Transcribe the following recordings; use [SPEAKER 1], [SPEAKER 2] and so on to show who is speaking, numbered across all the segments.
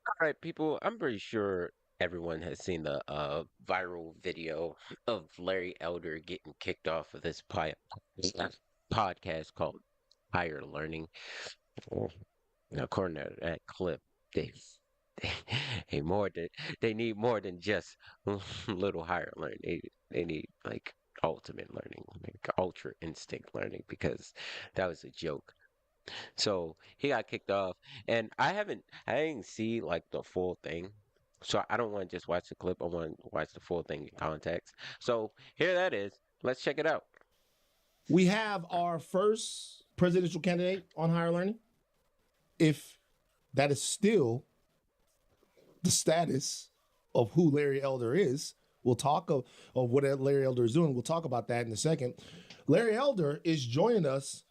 [SPEAKER 1] All right, people, I'm pretty sure everyone has seen the viral video of Larry Elder getting kicked off of this podcast called Higher Learning. Well, according to that clip, they they, they more than they need more than just little higher learning. They need like ultimate learning, like ultra instinct learning, because that was a joke. So he got kicked off, and I didn't see like the full thing. So I don't want to just watch the clip. I want to watch the full thing in context. So here that is. Let's check it out.
[SPEAKER 2] We have our first presidential candidate on higher learning. If that is still the status of who Larry Elder is, we'll talk of what Larry Elder is doing. We'll talk about that in a second. Larry Elder is joining us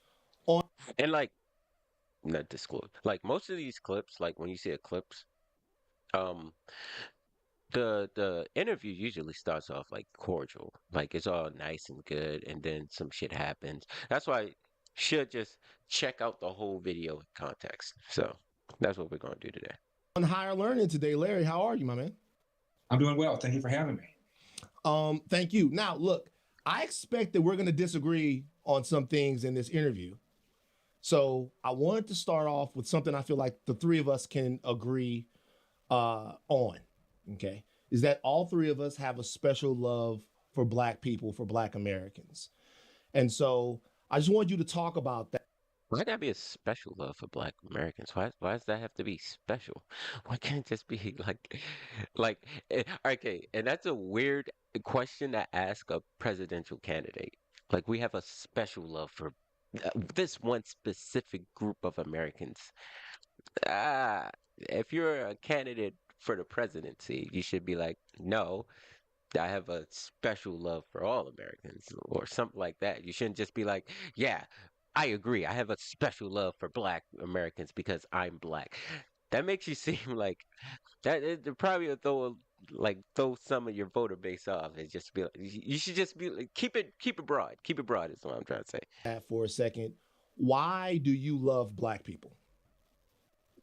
[SPEAKER 2] on.
[SPEAKER 1] And like, not disclose. Like most of these clips, like when you see a clips, um, the interview usually starts off like cordial, like it's all nice and good, and then some shit happens. That's why you should just check out the whole video in context. So that's what we're gonna do today.
[SPEAKER 2] On higher learning today. Larry, how are you, my man?
[SPEAKER 3] I'm doing well. Thank you for having me.
[SPEAKER 2] Thank you. Now, look, I expect that we're going to disagree on some things in this interview. So I wanted to start off with something I feel like the three of us can agree on. Okay, is that all three of us have a special love for Black people, for Black Americans, and so I just want you to talk about that.
[SPEAKER 1] Why gotta be a special love for Black Americans? Why does that have to be special? Why can't it just be like, okay? And that's a weird question to ask a presidential candidate. Like we have a special love for this one specific group of Americans. Ah, if you're a candidate for the presidency, you should be like, no, I have a special love for all Americans or something like that. You shouldn't just be like, yeah, I agree. I have a special love for Black Americans because I'm Black. That makes you seem like that. It probably will throw some of your voter base off. It's just be like, you should just be like, keep it broad. Keep it broad is what I'm trying to say.
[SPEAKER 2] For a second. Why do you love Black people?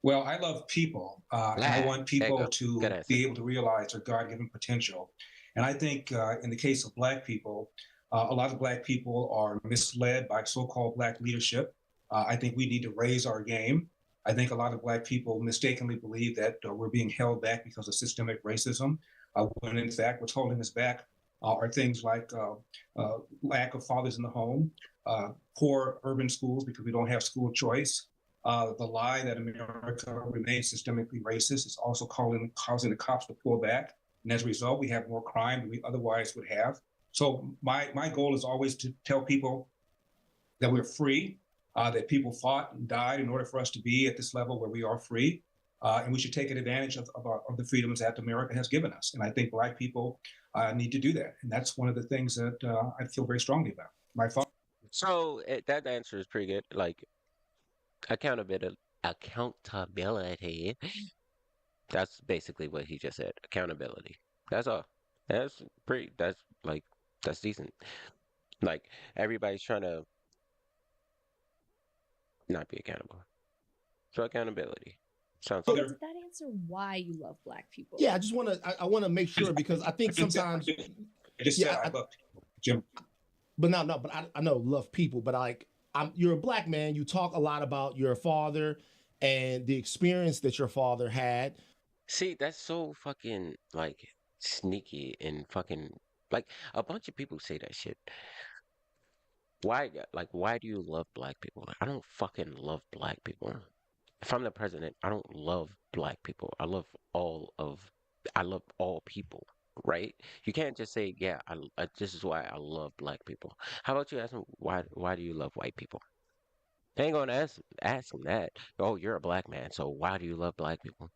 [SPEAKER 3] Well, I love people, and I
[SPEAKER 1] Ah,
[SPEAKER 3] want
[SPEAKER 1] there you
[SPEAKER 3] people
[SPEAKER 1] go. Good
[SPEAKER 3] to
[SPEAKER 1] answer.
[SPEAKER 3] be able to realize their God-given potential. And I think in the case of Black people, a lot of Black people are misled by so-called Black leadership. I think we need to raise our game. I think a lot of Black people mistakenly believe that we're being held back because of systemic racism, when in fact what's holding us back are things like lack of fathers in the home, poor urban schools because we don't have school choice, the lie that America remains systemically racist is also causing the cops to pull back. And as a result, we have more crime than we otherwise would have. So my goal is always to tell people that we're free, that people fought and died in order for us to be at this level where we are free. And we should take advantage of the freedoms that America has given us. And I think Black people need to do that. And that's one of the things that I feel very strongly about. My father.
[SPEAKER 1] So that answer is pretty good. Like accountability. Accountability. That's basically what he just said. Accountability. That's all. That's pretty. That's like that's decent. Like everybody's trying to not be accountable. So accountability sounds good.
[SPEAKER 4] But did that answer why you love Black people?
[SPEAKER 2] Yeah, I just want to. I want to make sure because I think sometimes.
[SPEAKER 3] I just said
[SPEAKER 2] Yeah,
[SPEAKER 3] I love Jim.
[SPEAKER 2] but no, but I know love people, but like you're a Black man. You talk a lot about your father and the experience that your father had.
[SPEAKER 1] See, that's so fucking like sneaky and fucking like a bunch of people say that shit. Why do you love Black people? I don't fucking love Black people. If I'm the president, I don't love Black people. I love all people, right? You can't just say, yeah, this is why I love Black people. How about you ask them why do you love white people? They ain't gonna ask them that. Oh, you're a Black man, so why do you love Black people?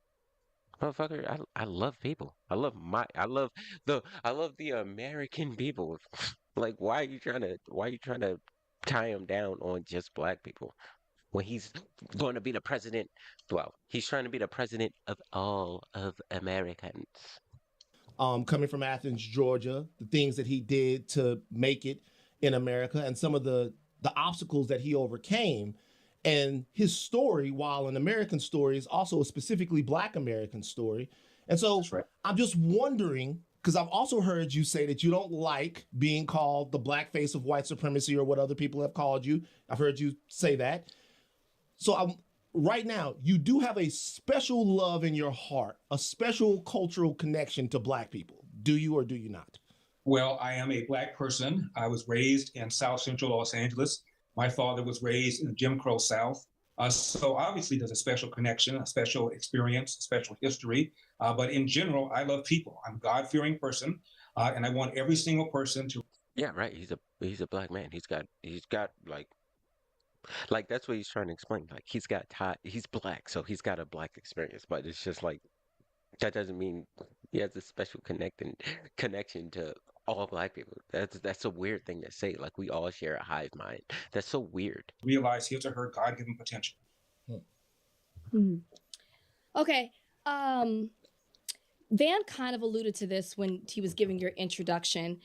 [SPEAKER 1] Motherfucker, I love people. I love the American people. Like, why are you trying to tie him down on just Black people when he's going to be the president? Well, he's trying to be the president of all of Americans.
[SPEAKER 2] Coming from Athens, Georgia, the things that he did to make it in America, and some of the obstacles that he overcame. And his story, while an American story, is also a specifically Black American story. And so
[SPEAKER 3] That's right.
[SPEAKER 2] I'm just wondering, because I've also heard you say that you don't like being called the black face of white supremacy or what other people have called you. I've heard you say that. So right now, you do have a special love in your heart, a special cultural connection to Black people. Do you or do you not?
[SPEAKER 3] Well, I am a Black person. I was raised in South Central Los Angeles. My father was raised in the Jim Crow South. So obviously there's a special connection, a special experience, a special history. But in general, I love people. I'm a God-fearing person, and I want every single person to.
[SPEAKER 1] Yeah, right. He's a black man. He's got like that's what he's trying to explain. Like he's black, so he's got a black experience. But it's just like that doesn't mean he has a special connection to all black people. That's a weird thing to say. Like we all share a hive mind. That's so weird.
[SPEAKER 3] Realize his or her God-given potential.
[SPEAKER 4] Hmm. Okay. Van kind of alluded to this when he was giving your introduction.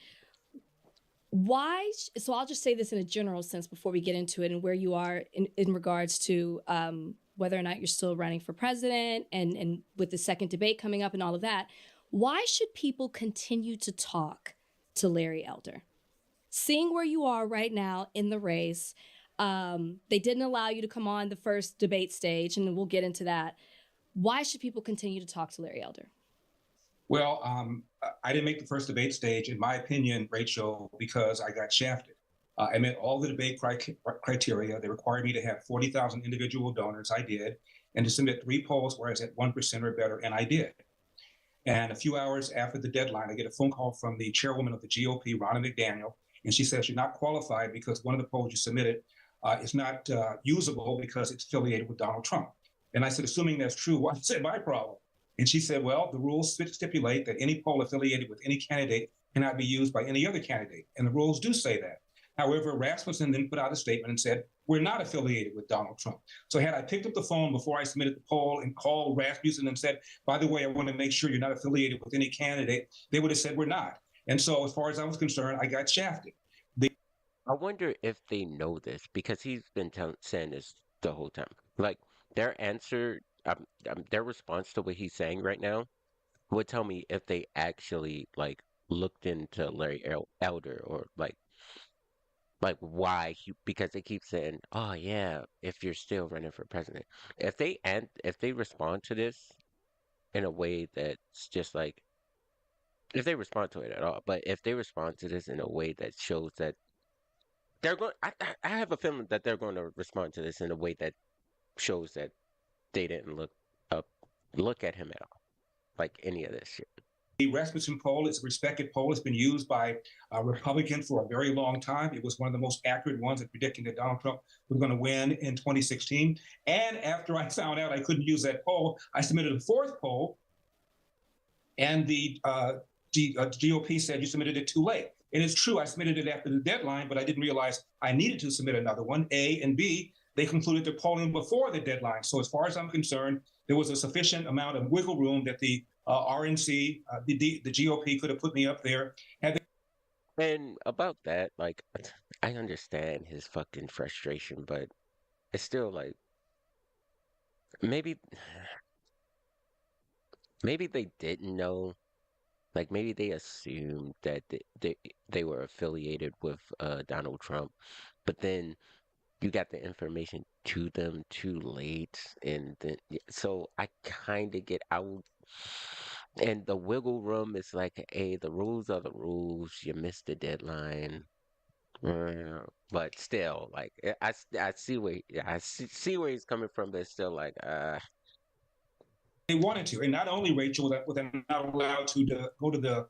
[SPEAKER 4] So I'll just say this in a general sense before we get into it and where you are in regards to whether or not you're still running for president and with the second debate coming up and all of that. Why should people continue to talk to Larry Elder? Seeing where you are right now in the race, they didn't allow you to come on the first debate stage, and we'll get into that. Why should people continue to talk to Larry Elder?
[SPEAKER 3] Well, I didn't make the first debate stage, in my opinion, Rachel, because I got shafted. I met all the debate criteria. They required me to have 40,000 individual donors. I did. And to submit 3 polls where I was at 1% or better, and I did. And a few hours after the deadline, I get a phone call from the chairwoman of the GOP, Ronna McDaniel, and she says, you're not qualified because one of the polls you submitted is not usable because it's affiliated with Donald Trump. And I said, assuming that's true, what's my problem? And she said, well, the rules stipulate that any poll affiliated with any candidate cannot be used by any other candidate. And the rules do say that. However, Rasmussen then put out a statement and said, we're not affiliated with Donald Trump. So had I picked up the phone before I submitted the poll and called Rasmussen and said, by the way, I want to make sure you're not affiliated with any candidate, they would have said we're not. And so as far as I was concerned, I got shafted.
[SPEAKER 1] I wonder if they know this because he's been saying this the whole time. Like their answer, their response to what he's saying right now would tell me if they actually like looked into Larry Elder or like why because they keep saying, oh yeah, if you're still running for president. If they respond to this in a way that's just like if they respond to it at all, but if they respond to this in a way that shows that they're going I have a feeling that they're going to respond to this in a way that shows that they didn't look at him at all. Like any of this shit.
[SPEAKER 3] The Rasmussen poll is a respected poll. It's been used by Republicans for a very long time. It was one of the most accurate ones at predicting that Donald Trump was going to win in 2016. And after I found out I couldn't use that poll, I submitted a 4th poll, and the GOP said you submitted it too late. And it's true, I submitted it after the deadline, but I didn't realize I needed to submit another one, A, and B, they concluded their polling before the deadline. So as far as I'm concerned, there was a sufficient amount of wiggle room that the RNC, the GOP could have put me up there.
[SPEAKER 1] And about that, like, I understand his fucking frustration, but it's still like, maybe they didn't know. Like maybe they assumed that they were affiliated with Donald Trump, but then you got the information to them too late, and then so I kind of get out. And the wiggle room is like, hey, the rules are the rules. You missed the deadline, but still, like I see where he's coming from, but it's still like
[SPEAKER 3] They wanted to, and not only Rachel, that they're not allowed to go to the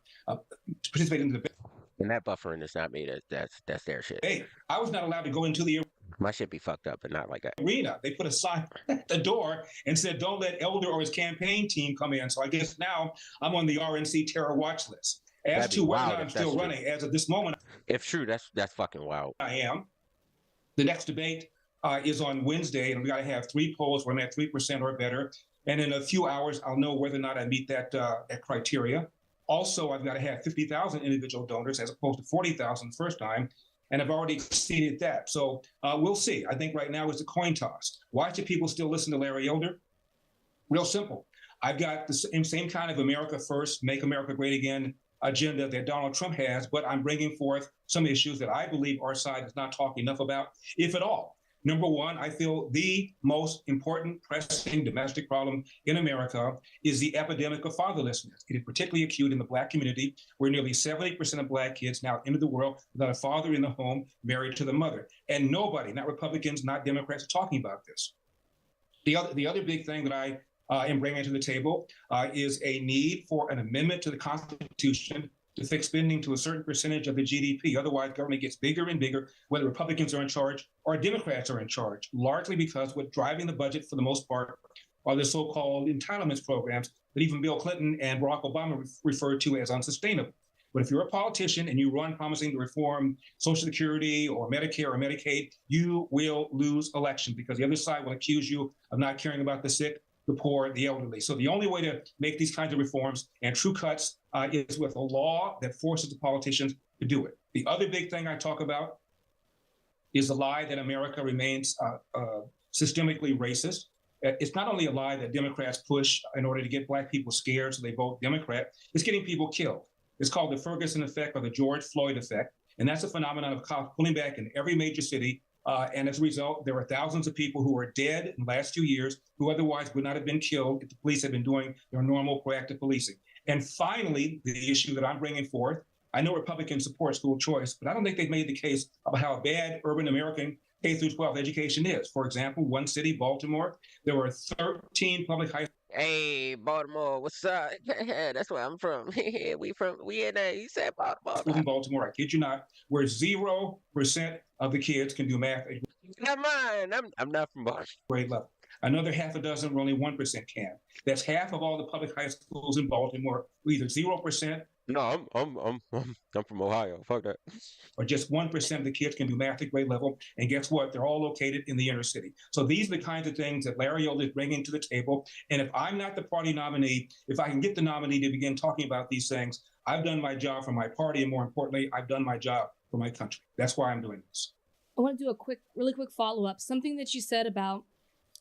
[SPEAKER 3] participate in the debate.
[SPEAKER 1] And that buffering is not me. That's their shit.
[SPEAKER 3] Hey, I was not allowed to go into the
[SPEAKER 1] My shit be fucked up, but not like that.
[SPEAKER 3] arena. They put a sign at the door and said, "Don't let Elder or his campaign team come in." So I guess now I'm on the RNC terror watch list. As to whether or not I'm still running, as of this moment,
[SPEAKER 1] if true, that's fucking wild.
[SPEAKER 3] I am. The next debate is on Wednesday, and we got to have 3 polls where I'm at 3% or better. And in a few hours, I'll know whether or not I meet that criteria. Also, I've got to have 50,000 individual donors as opposed to 40,000 the first time. and have already exceeded that. So we'll see. I think right now is the coin toss. Why should people still listen to Larry Elder? Real simple. I've got the same kind of America First, Make America Great Again agenda that Donald Trump has, but I'm bringing forth some issues that I believe our side is not talking enough about, if at all. Number one, I feel the most important pressing domestic problem in America is the epidemic of fatherlessness. It is particularly acute in the Black community, where nearly 70% of Black kids now enter the world without a father in the home, married to the mother. And nobody, not Republicans, not Democrats, are talking about this. The other big thing that I am bringing to the table is a need for an amendment to the Constitution to fix spending to a certain percentage of the GDP. Otherwise, government gets bigger and bigger, whether Republicans are in charge or Democrats are in charge, largely because what's driving the budget for the most part are the so-called entitlements programs that even Bill Clinton and Barack Obama referred to as unsustainable. But if you're a politician and you run promising to reform Social Security or Medicare or Medicaid, you will lose election because the other side will accuse you of not caring about the sick, the poor, the elderly. So the only way to make these kinds of reforms and true cuts is with a law that forces the politicians to do it. The other big thing I talk about is the lie that America remains systemically racist. It's not only a lie that Democrats push in order to get Black people scared so they vote Democrat, it's getting people killed. It's called the Ferguson effect or the George Floyd effect. And that's a phenomenon of cops pulling back in every major city. And as a result, there are thousands of people who are dead in the last 2 years who otherwise would not have been killed if the police had been doing their normal proactive policing. And finally, the issue that I'm bringing forth, I know Republicans support school choice, but I don't think they've made the case about how bad urban American K through 12 education is. For example, one city, Baltimore, there were 13 public high schools.
[SPEAKER 1] Hey, Baltimore, what's up? That's where I'm from. We in there. You said Baltimore.
[SPEAKER 3] In Baltimore, I kid you not, where 0% of the kids can do math at
[SPEAKER 1] Never mind. I'm not from Baltimore.
[SPEAKER 3] grade level. Another half a dozen where only 1% can. That's half of all the public high schools in Baltimore, either 0%
[SPEAKER 1] No, I'm from Ohio. Fuck that.
[SPEAKER 3] or just 1% of the kids can do math at grade level. And guess what? They're all located in the inner city. So these are the kinds of things that Larry Elder is bringing to the table. And if I'm not the party nominee, if I can get the nominee to begin talking about these things, I've done my job for my party. And more importantly, I've done my job for my country. That's why I'm doing this.
[SPEAKER 4] I want to do a really quick follow-up. Something that you said about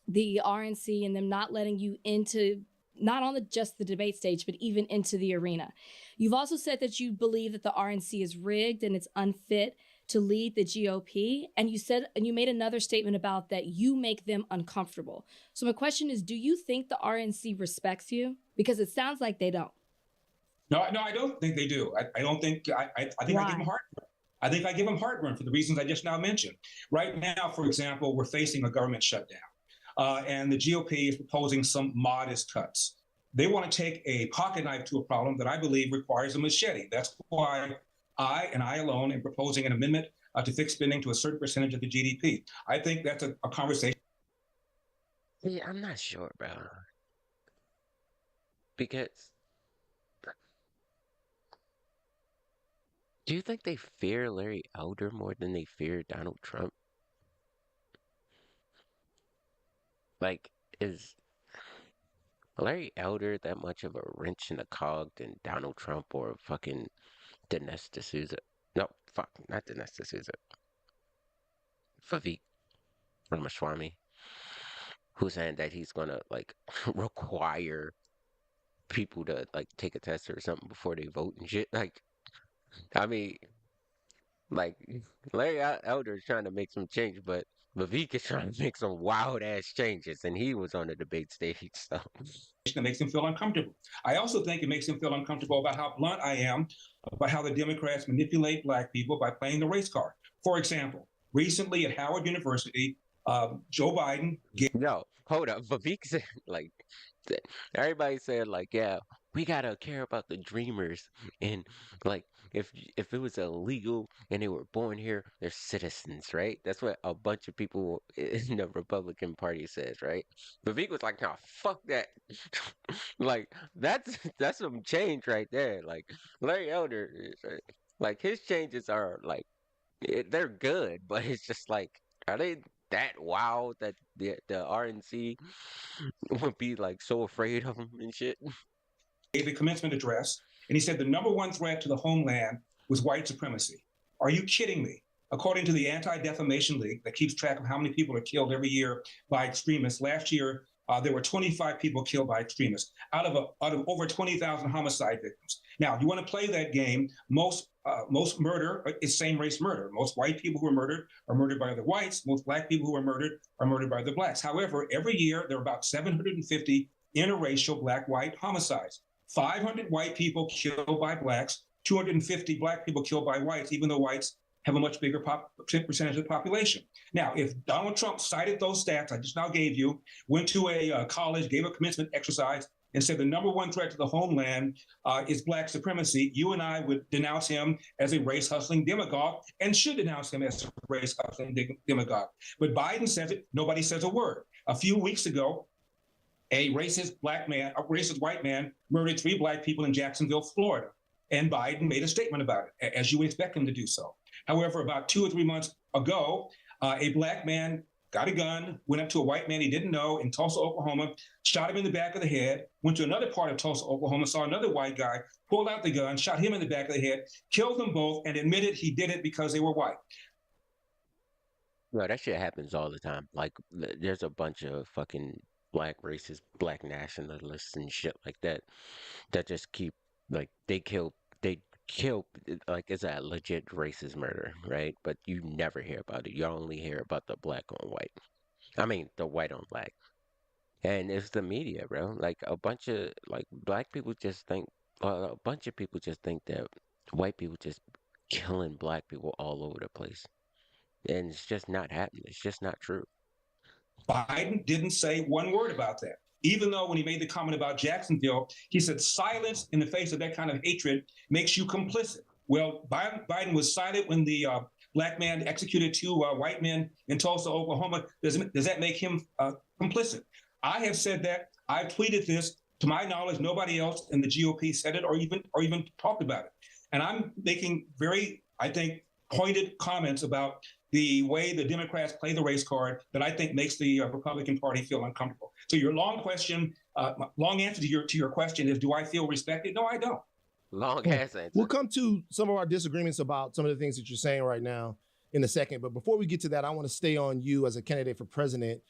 [SPEAKER 4] the RNC and them not letting you into, not on just the debate stage, but even into the arena. You've also said that you believe that the RNC is rigged and it's unfit to lead the GOP. And you made another statement about that you make them uncomfortable. So my question is, do you think the RNC respects you? Because it sounds like they don't.
[SPEAKER 3] No, I don't think they do. I don't think, I think
[SPEAKER 4] Why?
[SPEAKER 3] I give them heartburn. I think I give them heartburn for the reasons I just now mentioned. Right now, for example, we're facing a government shutdown. And the GOP is proposing some modest cuts. They want to take a pocket knife to a problem that I believe requires a machete. That's why I alone am proposing an amendment to fix spending to a certain percentage of the GDP. I think that's a conversation.
[SPEAKER 1] Yeah, I'm not sure, bro. Because do you think they fear Larry Elder more than they fear Donald Trump? Like, is Larry Elder that much of a wrench in the cog than Donald Trump or fucking Dinesh D'Souza? No, fuck, not Dinesh D'Souza. Vivek Ramaswamy, who's saying that he's gonna like require people to like take a test or something before they vote and shit. Like, I mean, like Larry Elder is trying to make some change, but Vivek is trying to make some wild ass changes, and he was on the debate stage. So
[SPEAKER 3] That makes him feel uncomfortable. I also think it makes him feel uncomfortable about how blunt I am about how the Democrats manipulate Black people by playing the race card. For example, recently at Howard University, Joe Biden
[SPEAKER 1] no, hold up. Vivek said like everybody said like, yeah, we gotta care about the dreamers, and like if it was illegal and they were born here, they're citizens, right? That's what a bunch of people in the Republican Party says, right? Vivek was like, no, fuck that. Like that's some change right there. Like Larry Elder, like his changes are like they're good, but it's just like, are they that wild that the RNC would be like so afraid of him and shit?
[SPEAKER 3] gave a commencement address, and he said the number one threat to the homeland was white supremacy. Are you kidding me? according to the Anti-Defamation League that keeps track of how many people are killed every year by extremists, last year there were 25 people killed by extremists out of over 20,000 homicide victims. Now, you want to play that game, most murder is same-race murder. Most white people who are murdered by other whites. Most black people who are murdered by other blacks. However, every year there are about 750 interracial black-white homicides. 500 white people killed by blacks, 250 black people killed by whites, even though whites have a much bigger percentage of the population. Now, if Donald Trump cited those stats I just now gave you, went to a college, gave a commencement exercise, and said the number one threat to the homeland is black supremacy, you and I would denounce him as a race-hustling demagogue and should denounce him as a race-hustling demagogue. But Biden says it, nobody says a word. A few weeks ago, a racist white man murdered 3 black people in Jacksonville, Florida. And Biden made a statement about it, as you would expect him to do so. However, about 2 or 3 months ago, a black man got a gun, went up to a white man he didn't know in Tulsa, Oklahoma, shot him in the back of the head, went to another part of Tulsa, Oklahoma, saw another white guy, pulled out the gun, shot him in the back of the head, killed them both, and admitted he did it because they were white.
[SPEAKER 1] No, that shit happens all the time. Like, there's a bunch of fucking black racists, black nationalists, and shit like that just keep, like, they kill, like, it's a legit racist murder, right? But you never hear about it. You only hear about the black on white. I mean, the white on black. And it's the media, bro. Like, a bunch of, like, black people just think, a bunch of people just think that white people just killing black people all over the place. And it's just not happening. It's just not true.
[SPEAKER 3] Biden didn't say one word about that. Even though when he made the comment about Jacksonville, he said silence in the face of that kind of hatred makes you complicit. Well, Biden was silent when the black man executed 2 white men in Tulsa, Oklahoma. Does that make him complicit? I have said that. I've tweeted this. To my knowledge, nobody else in the GOP said it or even talked about it. And I'm making very, I think, pointed comments about the way the Democrats play the race card that I think makes the Republican Party feel uncomfortable. So your long answer to your question is, do I feel respected? No, I don't.
[SPEAKER 1] Long ass answer.
[SPEAKER 2] We'll come to some of our disagreements about some of the things that you're saying right now in a second. But before we get to that, I want to stay on you as a candidate for president.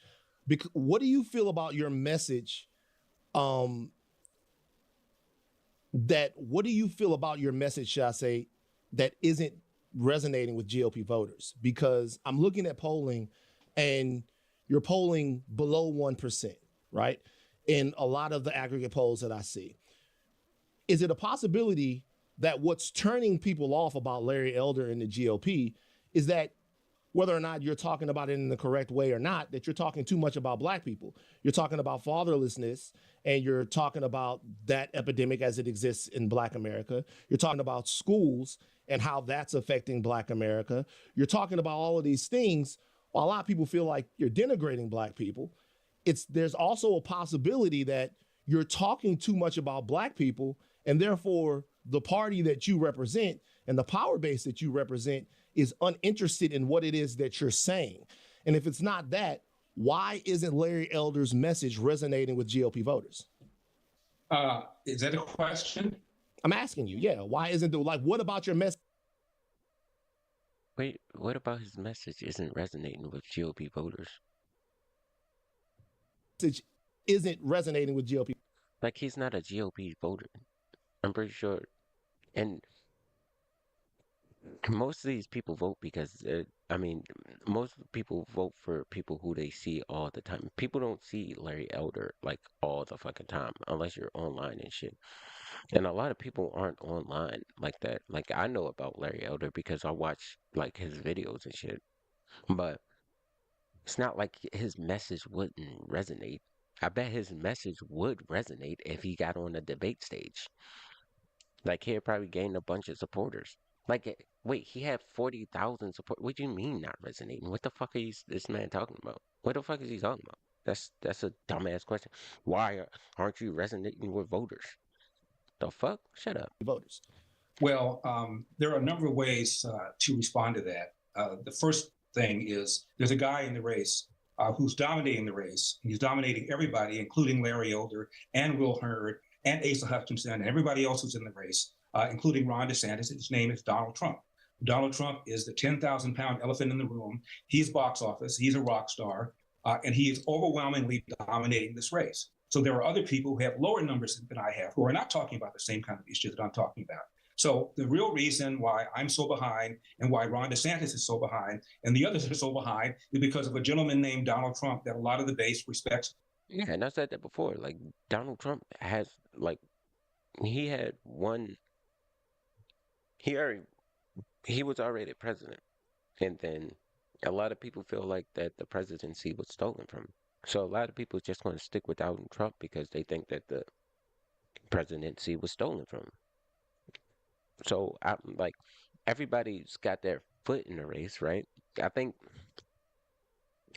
[SPEAKER 2] What do you feel about your message? What do you feel about your message, should I say, that isn't resonating with GOP voters? Because I'm looking at polling and you're polling below 1%, right? In a lot of the aggregate polls that I see. Is it a possibility that what's turning people off about Larry Elder and the GOP is that whether or not you're talking about it in the correct way or not, that you're talking too much about black people? You're talking about fatherlessness, and you're talking about that epidemic as it exists in Black America. You're talking about schools and how that's affecting Black America. You're talking about all of these things. While a lot of people feel like you're denigrating black people, there's also a possibility that you're talking too much about black people, and therefore the party that you represent and the power base that you represent is uninterested in what it is that you're saying. And if it's not that, why isn't Larry Elder's message resonating with GOP voters?
[SPEAKER 3] Is that a question?
[SPEAKER 2] I'm asking you, yeah. Why isn't what about your message?
[SPEAKER 1] Wait, what about his message isn't resonating with GOP voters?
[SPEAKER 2] Message isn't resonating with GOP.
[SPEAKER 1] Like, he's not a GOP voter. I'm pretty sure. And most of these people vote because, most people vote for people who they see all the time. People don't see Larry Elder, like, all the fucking time, unless you're online and shit. And a lot of people aren't online like that. Like, I know about Larry Elder because I watch, like, his videos and shit. But it's not like his message wouldn't resonate. I bet his message would resonate if he got on the debate stage. Like, he'd probably gain a bunch of supporters. Like, wait, he had 40,000 support. What do you mean not resonating? What the fuck is this man talking about? What the fuck is he talking about? That's a dumbass question. Why aren't you resonating with voters? The fuck? Shut up.
[SPEAKER 2] Voters.
[SPEAKER 3] Well, there are a number of ways to respond to that. The first thing is there's a guy in the race who's dominating the race. He's dominating everybody, including Larry Elder and Will Hurd and Asa Hutchinson and everybody else who's in the race, including Ron DeSantis. His name is Donald Trump. Donald Trump is the 10,000-pound elephant in the room. He's box office. He's a rock star. And he is overwhelmingly dominating this race. So there are other people who have lower numbers than I have who are not talking about the same kind of issues that I'm talking about. So the real reason why I'm so behind and why Ron DeSantis is so behind and the others are so behind is because of a gentleman named Donald Trump that a lot of the base respects.
[SPEAKER 1] Yeah, and I said that before. Like Donald Trump has like he had one. He was already president, and then a lot of people feel like that the presidency was stolen from him. So a lot of people just want to stick with Donald Trump because they think that the presidency was stolen from him. So I'm like, everybody's got their foot in the race, right? I think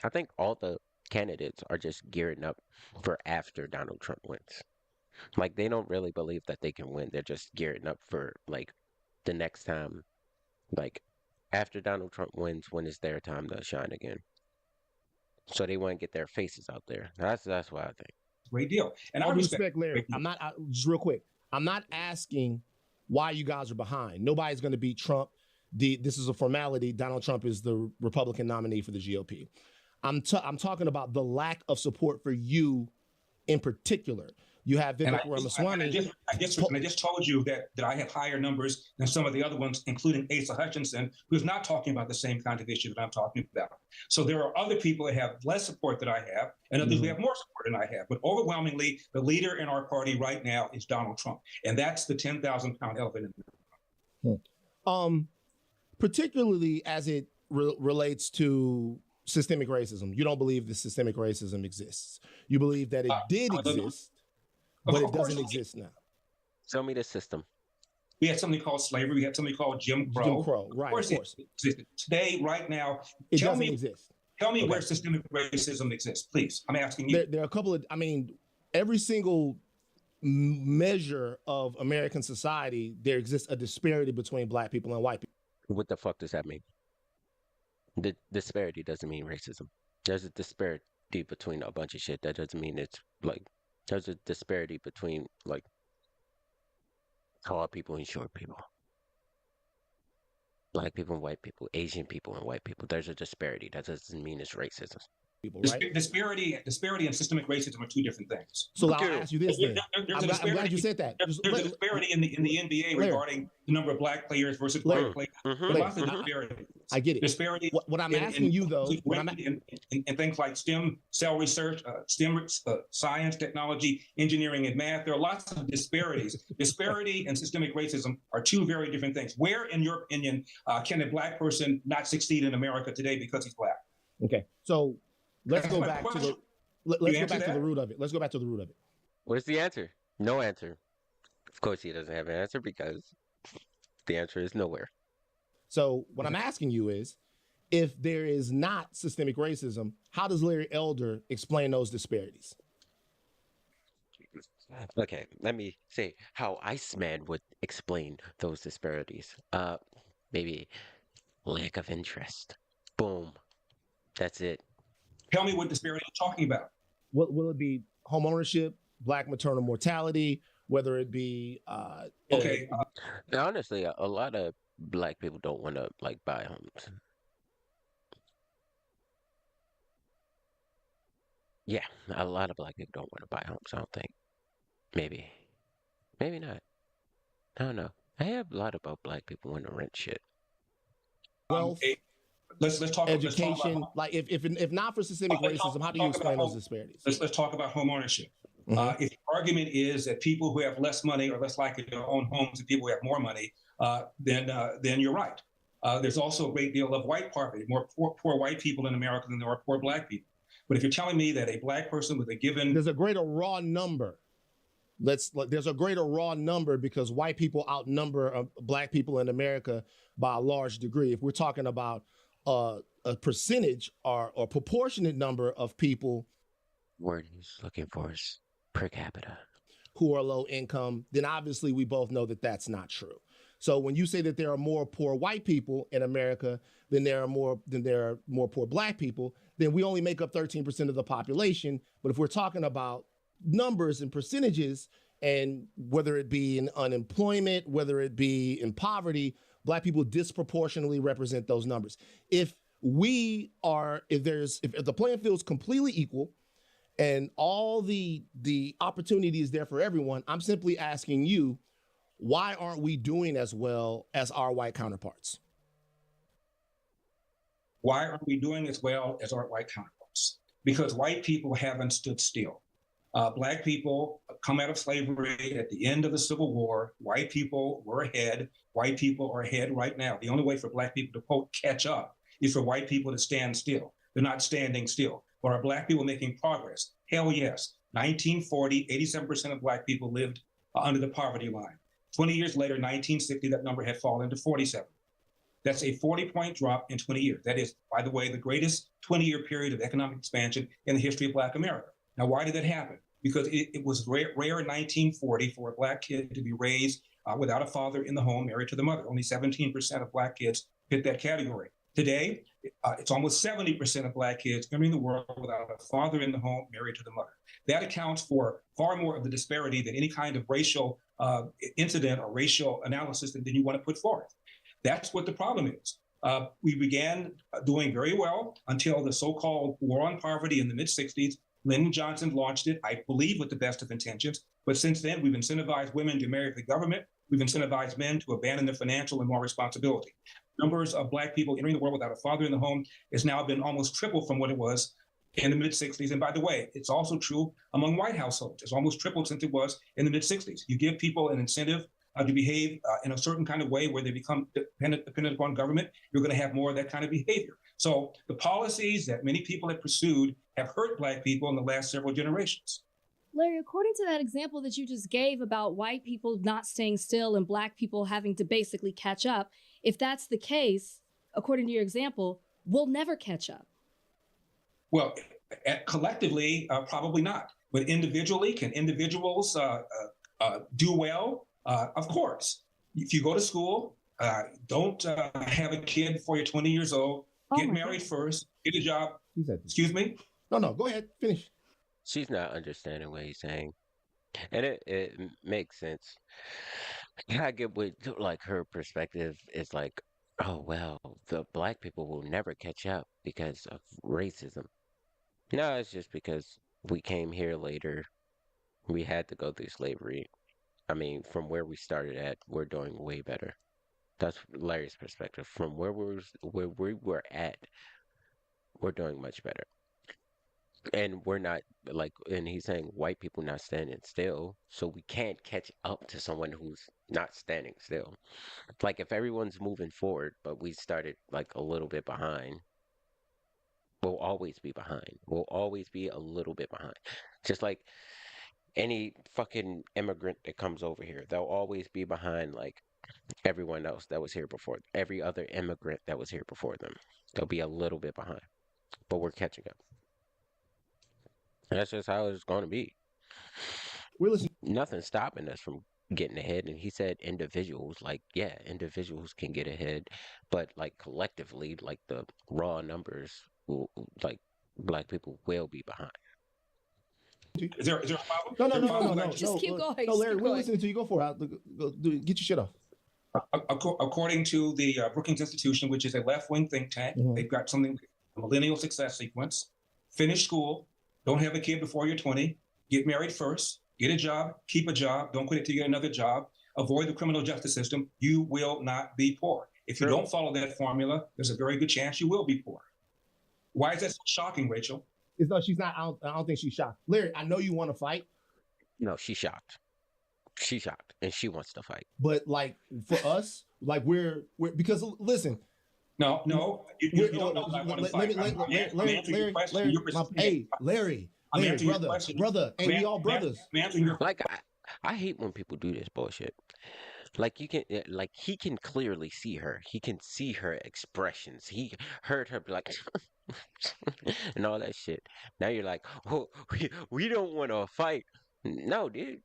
[SPEAKER 1] I think all the candidates are just gearing up for after Donald Trump wins. Like they don't really believe that they can win. They're just gearing up for like the next time, like after Donald Trump wins, when it's their time to shine again. So they want to get their faces out there. That's what I think.
[SPEAKER 3] Great deal. And
[SPEAKER 2] All
[SPEAKER 3] I
[SPEAKER 2] due
[SPEAKER 3] respect
[SPEAKER 2] respect, Larry. Just real quick. I'm not asking why you guys are behind. Nobody's going to beat Trump. This is a formality. Donald Trump is the Republican nominee for the GOP. I'm talking about the lack of support for you in particular. You have Vivek Ramaswamy.
[SPEAKER 3] I just told you that I have higher numbers than some of the other ones, including Asa Hutchinson, who's not talking about the same kind of issue that I'm talking about. So there are other people that have less support than I have, and others who have more support than I have. But overwhelmingly, the leader in our party right now is Donald Trump, and that's the 10,000-pound elephant in the room.
[SPEAKER 2] Particularly as it relates to systemic racism. You don't believe that systemic racism exists. You believe that it did exist, but it doesn't exist now.
[SPEAKER 1] Show me the system.
[SPEAKER 3] We had something called slavery. We had something called Jim Crow.
[SPEAKER 2] Jim Crow, right? Of course.
[SPEAKER 3] Today, right now,
[SPEAKER 2] it doesn't exist.
[SPEAKER 3] Tell me where systemic racism exists, please. I'm asking you.
[SPEAKER 2] There are a couple of. I mean, every single measure of American society, there exists a disparity between Black people and white people.
[SPEAKER 1] What the fuck does that mean? The disparity doesn't mean racism. There's a disparity between a bunch of shit. That doesn't mean it's like there's a disparity between like tall people and short people, Black people and white people, Asian people and white people. There's a disparity. That doesn't mean it's racism.
[SPEAKER 2] People, right?
[SPEAKER 3] Disparity and systemic racism are two different things.
[SPEAKER 2] So I'll ask you this then.
[SPEAKER 3] I'm
[SPEAKER 2] glad you said that.
[SPEAKER 3] There's a disparity in the NBA regarding the number of Black players versus white players. Lots of disparities.
[SPEAKER 2] I get it.
[SPEAKER 3] Disparity.
[SPEAKER 2] What I'm asking you though,
[SPEAKER 3] in things like STEM, cell research, STEM, science, technology, engineering, and math, there are lots of disparities. Disparity and systemic racism are two very different things. Where, in your opinion, can a Black person not succeed in America today because he's Black?
[SPEAKER 2] Okay, so let's go back to the the root of it. Let's go back to the root of it.
[SPEAKER 1] What is the answer? No answer. Of course he doesn't have an answer because the answer is nowhere.
[SPEAKER 2] So what I'm asking you is, if there is not systemic racism, how does Larry Elder explain those disparities?
[SPEAKER 1] Okay, let me say how Iceman would explain those disparities. Maybe lack of interest. Boom. That's it.
[SPEAKER 3] Tell me what disparity you're talking about.
[SPEAKER 2] Will it be home ownership, Black maternal mortality, whether it be
[SPEAKER 3] okay?
[SPEAKER 1] Honestly, a lot of Black people don't want to like buy homes. Yeah, a lot of Black people don't want to buy homes. I don't think. Maybe not. I don't know. I have a lot about Black people wanting to rent shit.
[SPEAKER 2] Wealth.
[SPEAKER 3] Let's talk
[SPEAKER 2] education.
[SPEAKER 3] About,
[SPEAKER 2] like if not for systemic racism, how do you explain those disparities?
[SPEAKER 3] Let's talk about home ownership. If the argument is that people who have less money are less likely to own homes than people who have more money, then you're right. There's also a great deal of white poverty, more poor white people in America than there are poor Black people. But if you're telling me that a Black person with a given
[SPEAKER 2] there's a greater raw number. There's a greater raw number because white people outnumber Black people in America by a large degree. If we're talking about a percentage or proportionate number of people,
[SPEAKER 1] word he's looking for is per capita,
[SPEAKER 2] who are low income, then obviously we both know that that's not true. So when you say that there are more poor white people in America than there are more poor Black people, then we only make up 13% of the population. But if we're talking about numbers and percentages, and whether it be in unemployment, whether it be in poverty, Black people disproportionately represent those numbers. If the playing field is completely equal and all the opportunity is there for everyone, I'm simply asking you, why aren't we doing as well as our white counterparts?
[SPEAKER 3] Why aren't we doing as well as our white counterparts? Because white people haven't stood still. Black people come out of slavery at the end of the Civil War. White people were ahead. White people are ahead right now. The only way for Black people to, quote, catch up is for white people to stand still. They're not standing still. But are Black people making progress? Hell yes. 1940, 87% of Black people lived under the poverty line. 20 years later, 1960, that number had fallen to 47. That's a 40-point drop in 20 years. That is, by the way, the greatest 20-year period of economic expansion in the history of Black America. Now, why did that happen? Because it was rare in 1940 for a Black kid to be raised without a father in the home, married to the mother. Only 17% of Black kids fit that category. Today, it's almost 70% of Black kids entering the world without a father in the home, married to the mother. That accounts for far more of the disparity than any kind of racial incident or racial analysis than you want to put forth. That's what the problem is. We began doing very well until the so-called war on poverty in the mid-60s. Lyndon Johnson launched it, I believe, with the best of intentions. But since then, we've incentivized women to marry the government. We've incentivized men to abandon their financial and moral responsibility. Numbers of Black people entering the world without a father in the home has now been almost triple from what it was in the mid-60s. And by the way, it's also true among white households. It's almost tripled since it was in the mid-60s. You give people an incentive to behave in a certain kind of way where they become dependent upon government, you're going to have more of that kind of behavior. So the policies that many people have pursued have hurt Black people in the last several generations.
[SPEAKER 4] Larry, according to that example that you just gave about white people not staying still and Black people having to basically catch up, if that's the case, according to your example, we'll never catch up.
[SPEAKER 3] Well, collectively, probably not. But individually, can individuals do well? Of course. If you go to school, don't have a kid before you're 20 years old, get married first, get a job. Excuse me?
[SPEAKER 2] No, go ahead, finish.
[SPEAKER 1] She's not understanding what he's saying. And it makes sense. I get what, like, her perspective is like, oh, well, the Black people will never catch up because of racism. No, it's just because we came here later. We had to go through slavery. I mean, from where we started at, we're doing way better. That's Larry's perspective. From where we were at, we're doing much better. And we're not like, and he's saying white people not standing still, so we can't catch up to someone who's not standing still. Like if everyone's moving forward, but we started like a little bit behind, we'll always be behind. We'll always be a little bit behind. Just like any fucking immigrant that comes over here, they'll always be behind like everyone else that was here before, every other immigrant that was here before them. They'll be a little bit behind, but we're catching up. That's just how it's going to be.
[SPEAKER 2] We're listening.
[SPEAKER 1] Nothing's stopping us from getting ahead. And he said individuals, like, yeah, individuals can get ahead, but like collectively, like the raw numbers, will, like Black people will be behind.
[SPEAKER 3] Is there a problem?
[SPEAKER 2] No.
[SPEAKER 4] Just keep going.
[SPEAKER 2] No, Larry, we're
[SPEAKER 4] going.
[SPEAKER 2] listening to you. Go for it. Get your shit off.
[SPEAKER 3] According to the Brookings Institution, which is a left-wing think tank, they've got something, a millennial success sequence. Finish school, don't have a kid before you're 20, get married first, get a job, keep a job, don't quit it till you get another job, avoid the criminal justice system, you will not be poor. If you don't follow that formula, there's a very good chance you will be poor. Why is that so shocking, Rachel?
[SPEAKER 2] No, she's not. I don't think she's shocked. Larry, I know you want to fight.
[SPEAKER 1] No, she's shocked. She's shocked, and she wants to fight.
[SPEAKER 2] But like for us, like we're because listen.
[SPEAKER 3] No, you don't know. I want to fight.
[SPEAKER 2] Larry, brother, hey, we all brothers.
[SPEAKER 1] Like I hate when people do this bullshit. Like you can, like he can clearly see her. He can see her expressions. He heard her be like, and all that shit. Now you're like, oh, we don't want to fight. No, dude.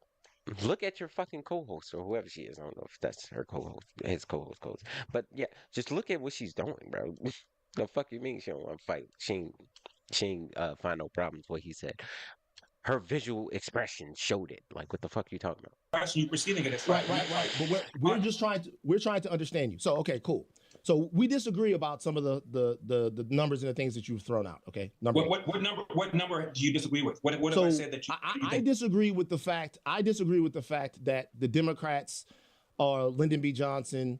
[SPEAKER 1] Look at your fucking co-host or whoever she is. I don't know if that's her co-host, his co-host. But yeah, just look at what she's doing, bro. The fuck you mean she don't want to fight? She ain't find no problems. What he said. her visual expression showed it. Like, what the fuck you talking about?
[SPEAKER 3] Question you perceiving it as
[SPEAKER 2] Right,
[SPEAKER 3] right.
[SPEAKER 2] right, right. But we're
[SPEAKER 3] But
[SPEAKER 2] just trying to understand you. So okay, cool. So we disagree about some of the numbers and the things that you've thrown out. Okay, number one.
[SPEAKER 3] what number do you disagree with? What have I
[SPEAKER 2] So
[SPEAKER 3] said that you
[SPEAKER 2] I
[SPEAKER 3] think?
[SPEAKER 2] disagree with the fact. I disagree with the fact that the Democrats or Lyndon B. Johnson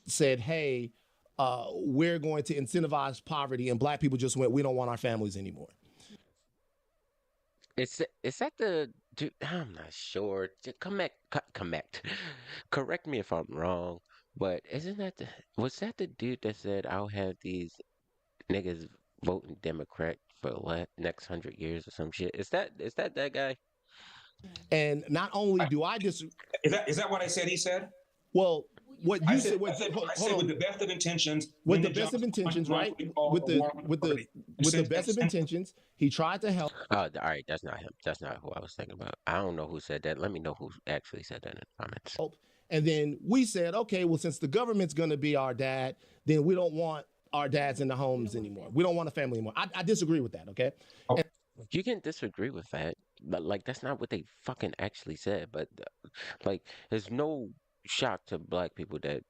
[SPEAKER 2] said, "Hey, we're going to incentivize poverty," and black people just went, "We don't want our families anymore."
[SPEAKER 1] It's that the dude, I'm not sure. Correct me if I'm wrong, but isn't that was that the dude that said I'll have these niggas voting Democrat for the next 100 years or some shit? Is that guy?
[SPEAKER 2] And not only do I disagree,
[SPEAKER 3] Is that what I said? He said.
[SPEAKER 2] well, what
[SPEAKER 3] I
[SPEAKER 2] you
[SPEAKER 3] said,
[SPEAKER 2] said, what, hold,
[SPEAKER 3] I
[SPEAKER 2] hold
[SPEAKER 3] said
[SPEAKER 2] on.
[SPEAKER 3] with the best of intentions.
[SPEAKER 2] With the
[SPEAKER 3] Lyndon
[SPEAKER 2] best of
[SPEAKER 3] Johnson
[SPEAKER 2] intentions,
[SPEAKER 3] won
[SPEAKER 2] right?
[SPEAKER 3] what we call
[SPEAKER 2] With
[SPEAKER 3] a
[SPEAKER 2] the
[SPEAKER 3] war on
[SPEAKER 2] with the
[SPEAKER 3] poverty.
[SPEAKER 2] with the best of intentions, he tried to help.
[SPEAKER 1] Oh, all right, that's not him. That's not who I was thinking about. I don't know who said that. Let me know who actually said that in the comments.
[SPEAKER 2] And then we said, okay, well, since the government's going to be our dad, then we don't want our dads in the homes anymore. We don't want a family anymore. I disagree with that. Okay.
[SPEAKER 3] Oh,
[SPEAKER 2] And
[SPEAKER 1] You can disagree with that, but like that's not what they fucking actually said. But like, there's no shock to black people that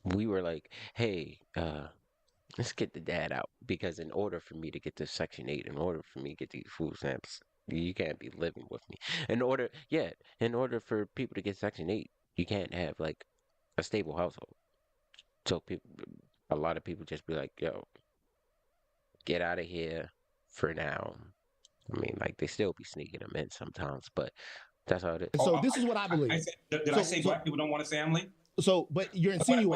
[SPEAKER 1] we were like, hey, let's get the dad out because in order for me to get to Section 8, in order for me to get these food stamps, you can't be living with me. In order for people to get Section 8, you can't have like a stable household. So people, a lot of people just be like, yo, get out of here for now. I mean, like they still be sneaking them in sometimes, but that's how it is.
[SPEAKER 2] so this is what I
[SPEAKER 3] I
[SPEAKER 2] believe.
[SPEAKER 3] said, did I say black people don't want a family?
[SPEAKER 2] But you're insinuating.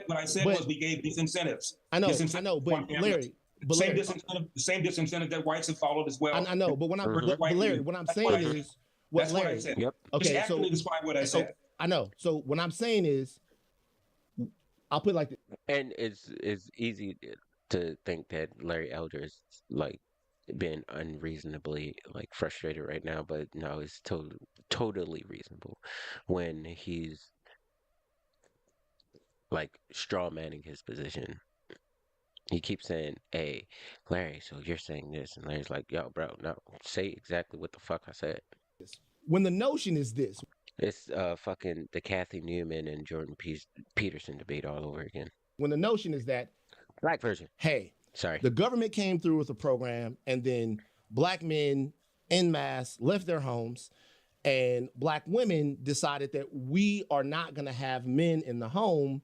[SPEAKER 3] What I said
[SPEAKER 2] But-
[SPEAKER 3] was we gave disincentives.
[SPEAKER 2] I know,
[SPEAKER 3] Disincentives
[SPEAKER 2] but
[SPEAKER 3] for families.
[SPEAKER 2] Larry, but
[SPEAKER 3] Same
[SPEAKER 2] Larry,
[SPEAKER 3] disincentive, the same disincentive that whites have followed as well.
[SPEAKER 2] I know, but when I'm,
[SPEAKER 1] Mhm.
[SPEAKER 2] but Larry, what I'm
[SPEAKER 3] That's
[SPEAKER 2] saying
[SPEAKER 3] what I
[SPEAKER 2] is,
[SPEAKER 3] said.
[SPEAKER 2] what
[SPEAKER 3] That's what I
[SPEAKER 2] Larry,
[SPEAKER 3] said.
[SPEAKER 1] Yep.
[SPEAKER 3] Just
[SPEAKER 2] okay, so
[SPEAKER 3] accurately describe what I
[SPEAKER 2] so
[SPEAKER 3] said.
[SPEAKER 2] I know. So what I'm saying is, I'll put it like this.
[SPEAKER 1] And it's easy to think that Larry Elder is like being unreasonably like frustrated right now, but no, it's totally reasonable when he's like straw manning his position. He keeps saying, "Hey, Larry, so you're saying this," and Larry's like, "Yo, bro, no, say exactly what the fuck I said."
[SPEAKER 2] When the notion is this,
[SPEAKER 1] It's fucking the Kathy Newman and Jordan Peterson debate all over again.
[SPEAKER 2] when the notion is that,
[SPEAKER 1] Black version.
[SPEAKER 2] hey,
[SPEAKER 1] Sorry.
[SPEAKER 2] the government came through with a program, and then black men en masse left their homes, and black women decided that we are not going to have men in the home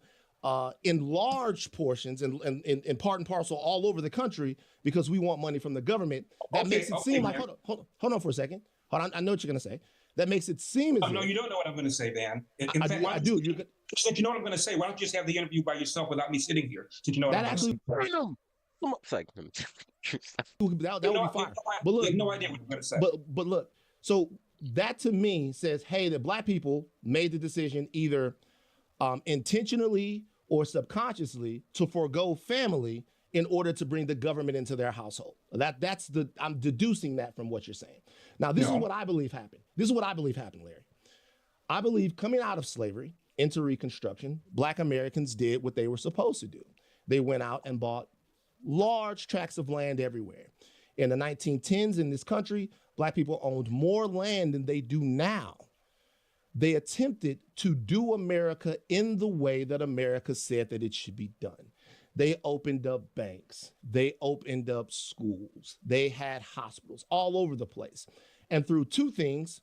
[SPEAKER 2] in large portions and in part and parcel all over the country because we want money from the government. That makes it seem like, hold on for a second. Hold on, I know what you're going to say. That makes it seem as
[SPEAKER 3] No,
[SPEAKER 2] if,
[SPEAKER 3] you don't know what I'm going to say, Van. In
[SPEAKER 2] I
[SPEAKER 3] fact,
[SPEAKER 2] do. I do. You're,
[SPEAKER 3] since you know what I'm going to say, why don't you just have the interview by yourself without me sitting here? Since you know what
[SPEAKER 2] that
[SPEAKER 3] I'm
[SPEAKER 2] actually,
[SPEAKER 3] going to say.
[SPEAKER 1] Damn. I'm like,
[SPEAKER 2] that would be fine. But
[SPEAKER 3] You
[SPEAKER 2] look,
[SPEAKER 3] have no idea what I'm going to say.
[SPEAKER 2] but look, so that to me says, hey, the black people made the decision either intentionally or subconsciously to forego family in order to bring the government into their household. That's the I'm deducing that from what you're saying. Now, this is what I believe happened. This is what I believe happened, Larry. I believe coming out of slavery into Reconstruction, black Americans did what they were supposed to do. They went out and bought large tracts of land everywhere. In the 1910s in this country, black people owned more land than they do now. They attempted to do America in the way that America said that it should be done. They opened up banks. They opened up schools. They had hospitals all over the place. And through two things,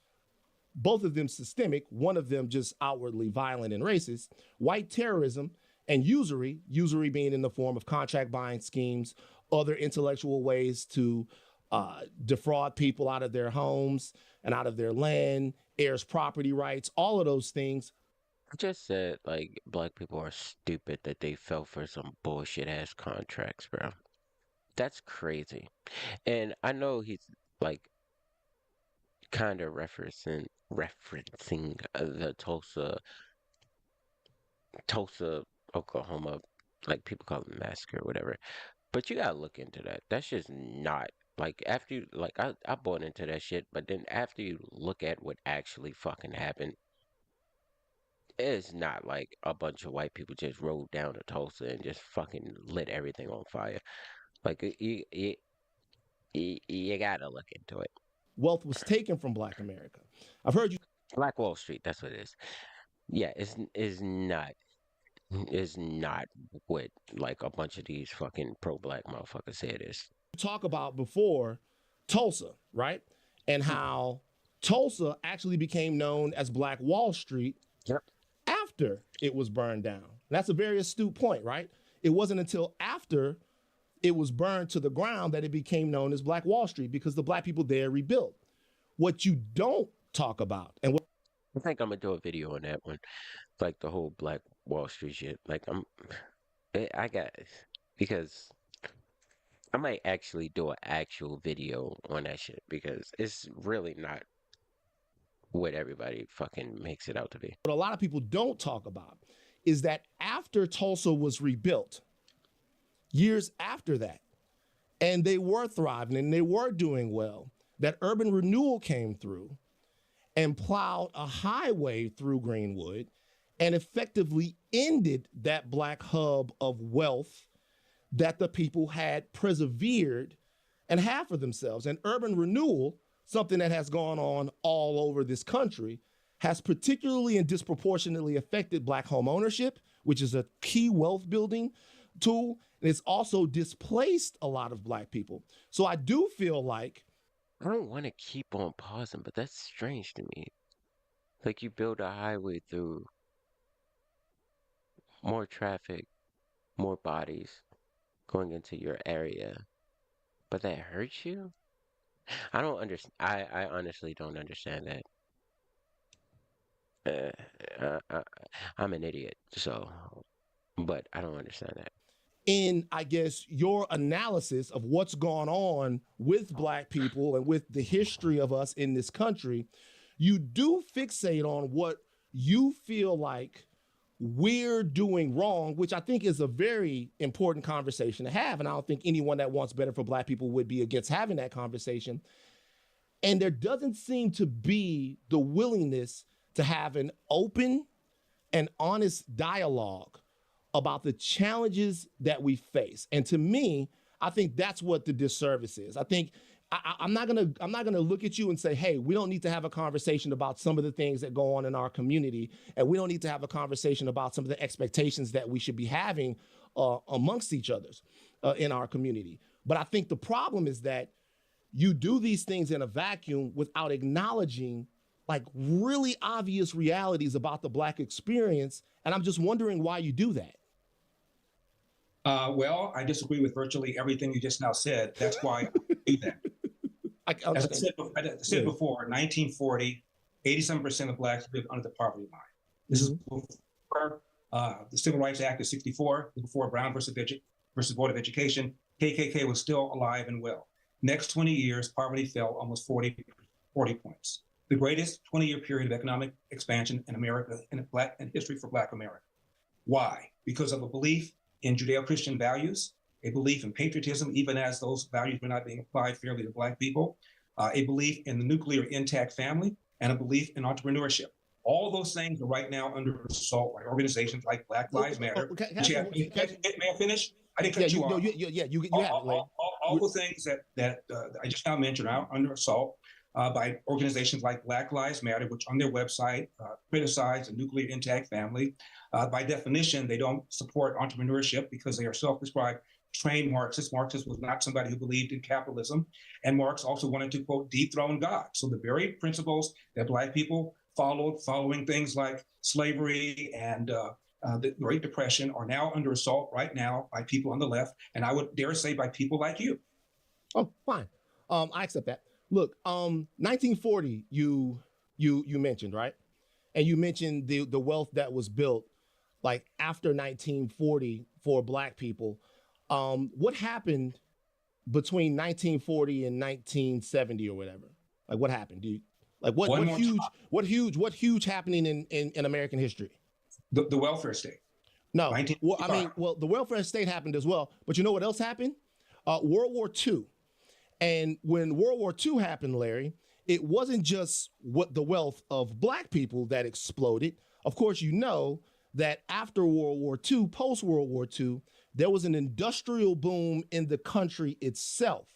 [SPEAKER 2] both of them systemic, one of them just outwardly violent and racist, white terrorism and usury being in the form of contract buying schemes, other intellectual ways to defraud people out of their homes and out of their land, heirs property rights, all of those things.
[SPEAKER 1] I just said like black people are stupid that they fell for some bullshit ass contracts, bro. That's crazy. And I know he's like kind of referencing the Tulsa, Oklahoma, like people call it massacre or whatever. But you gotta look into that. That's just not like after you like I bought into that shit, but then after you look at what actually fucking happened, it's not like a bunch of white people just rode down to Tulsa and just fucking lit everything on fire. Like you gotta look into it.
[SPEAKER 2] wealth was taken from Black America. I've heard you
[SPEAKER 1] Black Wall Street, that's what it is. Yeah, is not what like a bunch of these fucking pro-black motherfuckers say it is.
[SPEAKER 2] talk about before Tulsa, right? And how Tulsa actually became known as Black Wall Street
[SPEAKER 1] Yep.
[SPEAKER 2] after it was burned down. That's a very astute point, right? It wasn't until after it was burned to the ground that it became known as Black Wall Street because the Black people there rebuilt. What you don't talk about, and what
[SPEAKER 1] I think I'm gonna do a video on that one, like the whole Black Wall Street shit. Like I got because I might actually do an actual video on that shit because it's really not what everybody fucking makes it out to be.
[SPEAKER 2] a lot of people don't talk about is that after Tulsa was rebuilt, years after that, and they were thriving and they were doing well, that urban renewal came through and plowed a highway through Greenwood and effectively ended that Black hub of wealth that the people had persevered and had for themselves. And urban renewal, something that has gone on all over this country, has particularly and disproportionately affected Black home ownership, which is a key wealth building tool. And it's also displaced a lot of Black people. So I do feel like
[SPEAKER 1] I don't want to keep on pausing, but that's strange to me. Like you build a highway through more traffic, more bodies going into your area, but that hurts you? I don't understand. I honestly don't understand that. I'm an idiot, so, but I don't understand that.
[SPEAKER 2] in, I guess, your analysis of what's gone on with Black people and with the history of us in this country, you do fixate on what you feel like we're doing wrong, which I think is a very important conversation to have. And I don't think anyone that wants better for Black people would be against having that conversation. And there doesn't seem to be the willingness to have an open and honest dialogue about the challenges that we face. And to me, I think that's what the disservice is. I think I'm not gonna look at you and say, hey, we don't need to have a conversation about some of the things that go on in our community, and we don't need to have a conversation about some of the expectations that we should be having amongst each others in our community. But I think the problem is that you do these things in a vacuum without acknowledging like really obvious realities about the Black experience. And I'm just wondering why you do that.
[SPEAKER 3] Well, I disagree with virtually everything you just now said. That's why I do that. As I said before, 1940, 87% of Blacks lived under the poverty line. This is before the Civil Rights Act of 64, before Brown versus Board of Education. KKK was still alive and well. Next 20 years, poverty fell almost 40 points. The greatest 20-year period of economic expansion in America, in history for Black America. Why? Because of a belief in Judeo-Christian values, a belief in patriotism, even as those values were not being applied fairly to Black people, a belief in the nuclear intact family, and a belief in entrepreneurship. All those things are right now under assault by organizations like Black Lives Matter. May I finish? I didn't cut you off.
[SPEAKER 2] You have it.
[SPEAKER 3] All the things that I just now mentioned are under assault by organizations like Black Lives Matter, which on their website criticize the nuclear intact family. By definition, they don't support entrepreneurship because they are self-described trained Marxists. Marxist was not somebody who believed in capitalism. And Marx also wanted to, quote, dethrone God. So the very principles that Black people following things like slavery and the Great Depression are now under assault right now by people on the left. And I would dare say by people like you.
[SPEAKER 2] Oh, fine. I accept that. Look, 1940, you mentioned, right? And you mentioned the wealth that was built like after 1940 for Black people. What happened between 1940 and 1970 or whatever? Like what happened? What huge happening in American history?
[SPEAKER 3] The welfare state.
[SPEAKER 2] No, well, the welfare state happened as well. But you know what else happened? World War II. And when World War II happened, Larry, it wasn't just what the wealth of Black people that exploded. Of course, you know that after World War II, post-World War II, there was an industrial boom in the country itself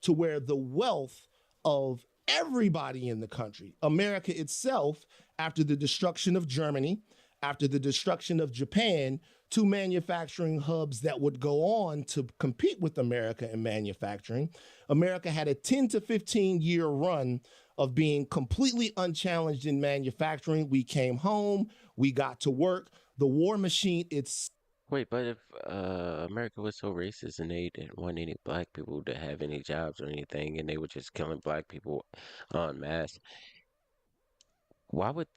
[SPEAKER 2] to where the wealth of everybody in the country. America itself, after the destruction of Germany, after the destruction of Japan, two manufacturing hubs that would go on to compete with America in manufacturing. America had a 10 to 15 year run of being completely unchallenged in manufacturing. We came home, we got to work. The war machine, it's
[SPEAKER 1] Wait, but if America was so racist and they didn't want any black people to have any jobs or anything, and they were just killing black people en masse, why would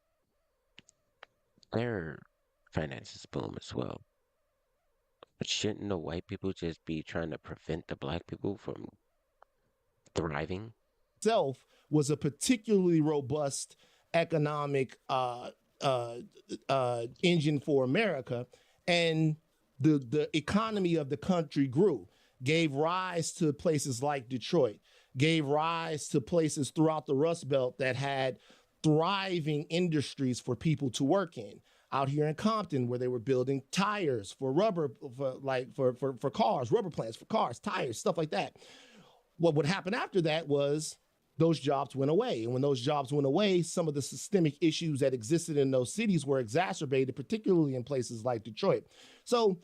[SPEAKER 1] their finances boom as well? But shouldn't the white people just be trying to prevent the black people from thriving?
[SPEAKER 2] itself was a particularly robust economic engine for America. And the economy of the country grew, gave rise to places like Detroit, gave rise to places throughout the Rust Belt that had thriving industries for people to work in. Out here in Compton, where they were building tires for rubber, for cars, rubber plants for cars, tires, stuff like that. What would happen after that was those jobs went away. And when those jobs went away, some of the systemic issues that existed in those cities were exacerbated, particularly in places like Detroit. So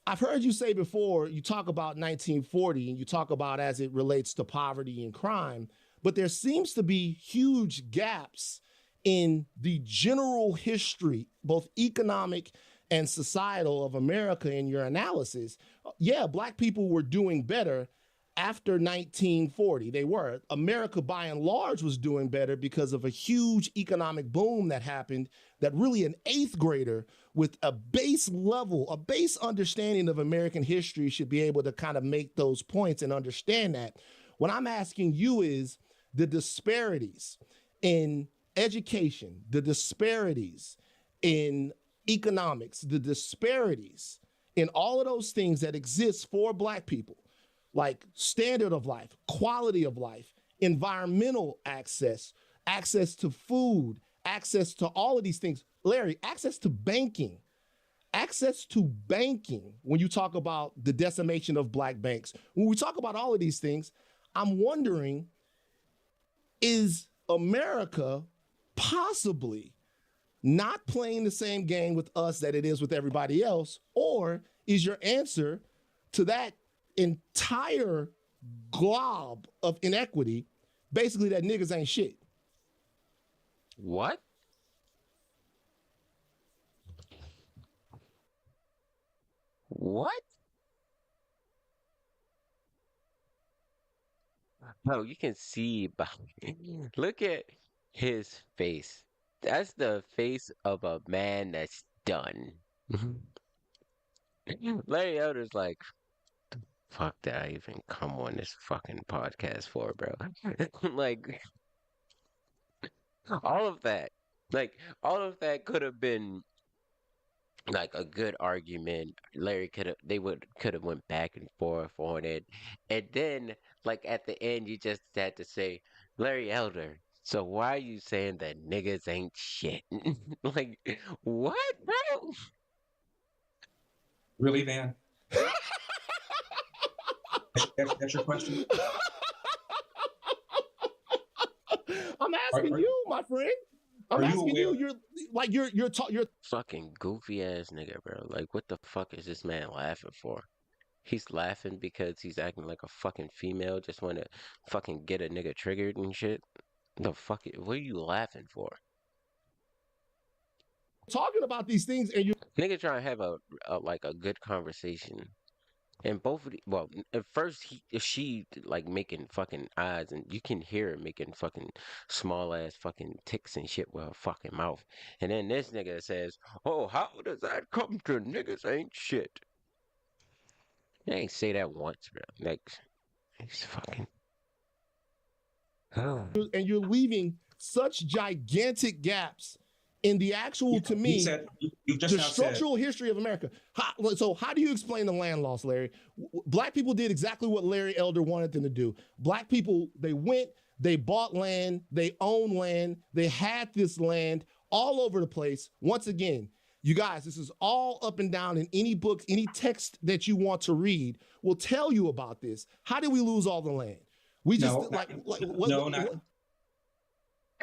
[SPEAKER 2] I've heard you say before, you talk about 1940 and you talk about as it relates to poverty and crime, but there seems to be huge gaps in the general history, both economic and societal, of America in your analysis. Yeah, Black people were doing better after 1940. They were. America, by and large, was doing better because of a huge economic boom that happened that really an eighth grader with a base level, a base understanding of American history should be able to kind of make those points and understand that. What I'm asking you is the disparities in education, the disparities in economics, the disparities in all of those things that exist for Black people, like standard of life, quality of life, environmental access, access to food, access to all of these things. Larry, access to banking. Access to banking, when you talk about the decimation of Black banks, when we talk about all of these things, I'm wondering, is America possibly not playing the same game with us that it is with everybody else? Or is your answer to that entire glob of inequity basically that niggas ain't shit?
[SPEAKER 1] What? What? Bro, you can see by look at his face. That's the face of a man that's done. Larry Elder's like, fuck that I even come on this fucking podcast for, bro. Like all of that. Like all of that could have been like a good argument. Larry could have went back and forth on it. And then like at the end you just had to say, Larry Elder, so why are you saying that niggas ain't shit? Like what, bro?
[SPEAKER 3] Really, Van? That's your question?
[SPEAKER 2] I'm asking you, my friend. I'm asking you. You're
[SPEAKER 1] Fucking goofy ass nigga, bro. Like what the fuck is this man laughing for? He's laughing because he's acting like a fucking female, just wanna fucking get a nigga triggered and shit. The fuck, what are you laughing for?
[SPEAKER 2] talking about these things, and you're
[SPEAKER 1] Nigga trying to have a like a good conversation. And both of the, well, at first she like making fucking eyes, and you can hear her making fucking small ass fucking ticks and shit with her fucking mouth. And then this nigga says, "Oh, how does that come to niggas ain't shit?" They ain't say that once, bro. Like, he's fucking.
[SPEAKER 2] and you're leaving such gigantic gaps in the actual, to
[SPEAKER 3] You
[SPEAKER 2] me,
[SPEAKER 3] said you just
[SPEAKER 2] the
[SPEAKER 3] now said
[SPEAKER 2] structural history of America. So how do you explain the land loss, Larry? Black people did exactly what Larry Elder wanted them to do. Black people, they went, they bought land, they owned land, they had this land all over the place. Once again, you guys, this is all up and down in any book, any text that you want to read will tell you about this. How did we lose all the land? We just
[SPEAKER 3] no,
[SPEAKER 2] like
[SPEAKER 3] no, not.
[SPEAKER 2] what?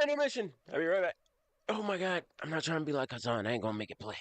[SPEAKER 1] Intermission. I'll be right back. Oh my God. I'm not trying to be like Hassan. I ain't gonna make it play.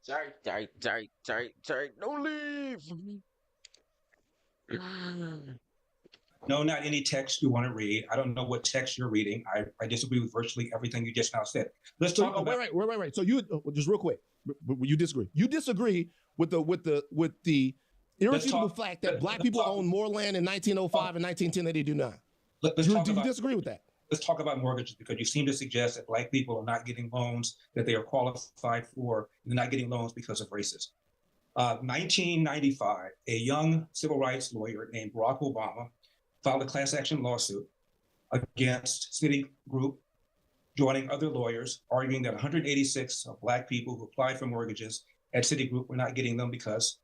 [SPEAKER 1] Sorry. Don't leave.
[SPEAKER 3] No, not any text you want to read. I don't know what text you're reading. I disagree with virtually everything you just now said. Let's talk about.
[SPEAKER 2] Wait. So you just real quick, you disagree. You disagree with the irrefutable fact that black people own more land in 1905 and 1910 than they do now. Do you disagree with that?
[SPEAKER 3] Let's talk about mortgages, because you seem to suggest that black people are not getting loans that they are qualified for. They're not getting loans because of racism. 1995, a young civil rights lawyer named Barack Obama filed a class action lawsuit against Citigroup, joining other lawyers, arguing that 186 black people who applied for mortgages at Citigroup were not getting them because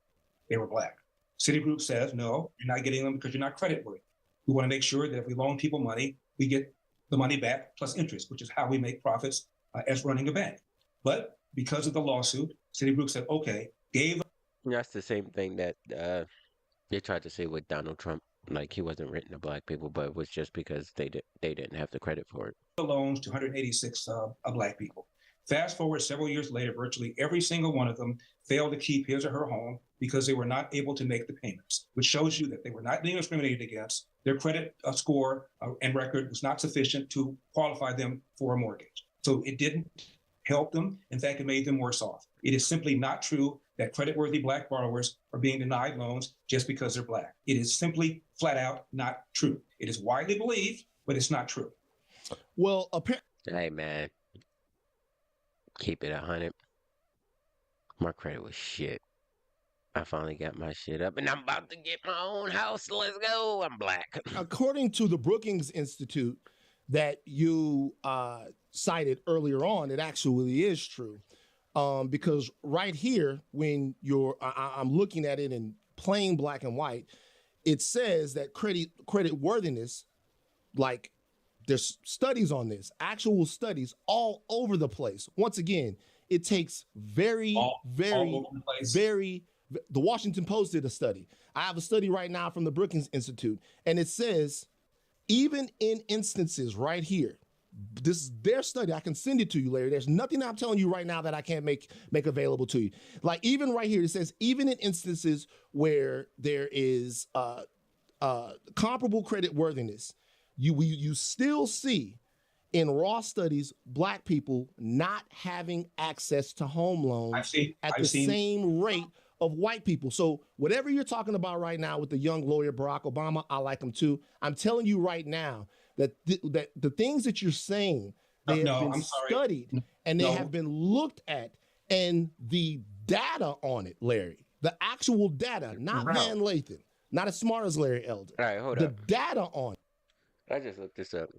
[SPEAKER 3] they were black. Citigroup says, no, you're not getting them because you're not creditworthy. We want to make sure that if we loan people money, we get the money back plus interest, which is how we make profits as running a bank. But because of the lawsuit, Citigroup said, okay, gave.
[SPEAKER 1] That's the same thing that they tried to say with Donald Trump. Like he wasn't written to black people, but it was just because they didn't have the credit for it.
[SPEAKER 3] Loans to 186 black people. Fast forward several years later, virtually every single one of them failed to keep his or her home because they were not able to make the payments, which shows you that they were not being discriminated against. Their credit score and record was not sufficient to qualify them for a mortgage. So it didn't help them. In fact, it made them worse off. It is simply not true that creditworthy black borrowers are being denied loans just because they're black. It is simply flat out not true. It is widely believed, but it's not true.
[SPEAKER 2] Well,
[SPEAKER 1] hey man, keep it 100. My credit was shit. I finally got my shit up, and I'm about to get my own house. Let's go. I'm black.
[SPEAKER 2] According to the Brookings Institute that you cited earlier on, it actually is true. Because right here, when I'm looking at it in plain black and white, it says that credit worthiness, like there's studies on this, actual studies all over the place. Once again, it takes very, the Washington Post did a study. I have a study right now from the Brookings Institute, and it says, even in instances right here, this is their study. I can send it to you, Larry. There's nothing I'm telling you right now that I can't make available to you. Like even right here, it says, even in instances where there is comparable credit worthiness, you still see in raw studies black people not having access to home loans at the same rate of white people. So whatever you're talking about right now with the young lawyer Barack Obama, I like him too. I'm telling you right now that the things that you're saying, they have been studied and they have been looked at, and the data on it, Larry, the actual data, not Van Lathan, not as smart as Larry Elder.
[SPEAKER 1] All right, hold
[SPEAKER 2] up.
[SPEAKER 1] The
[SPEAKER 2] data on it.
[SPEAKER 1] I just looked this up.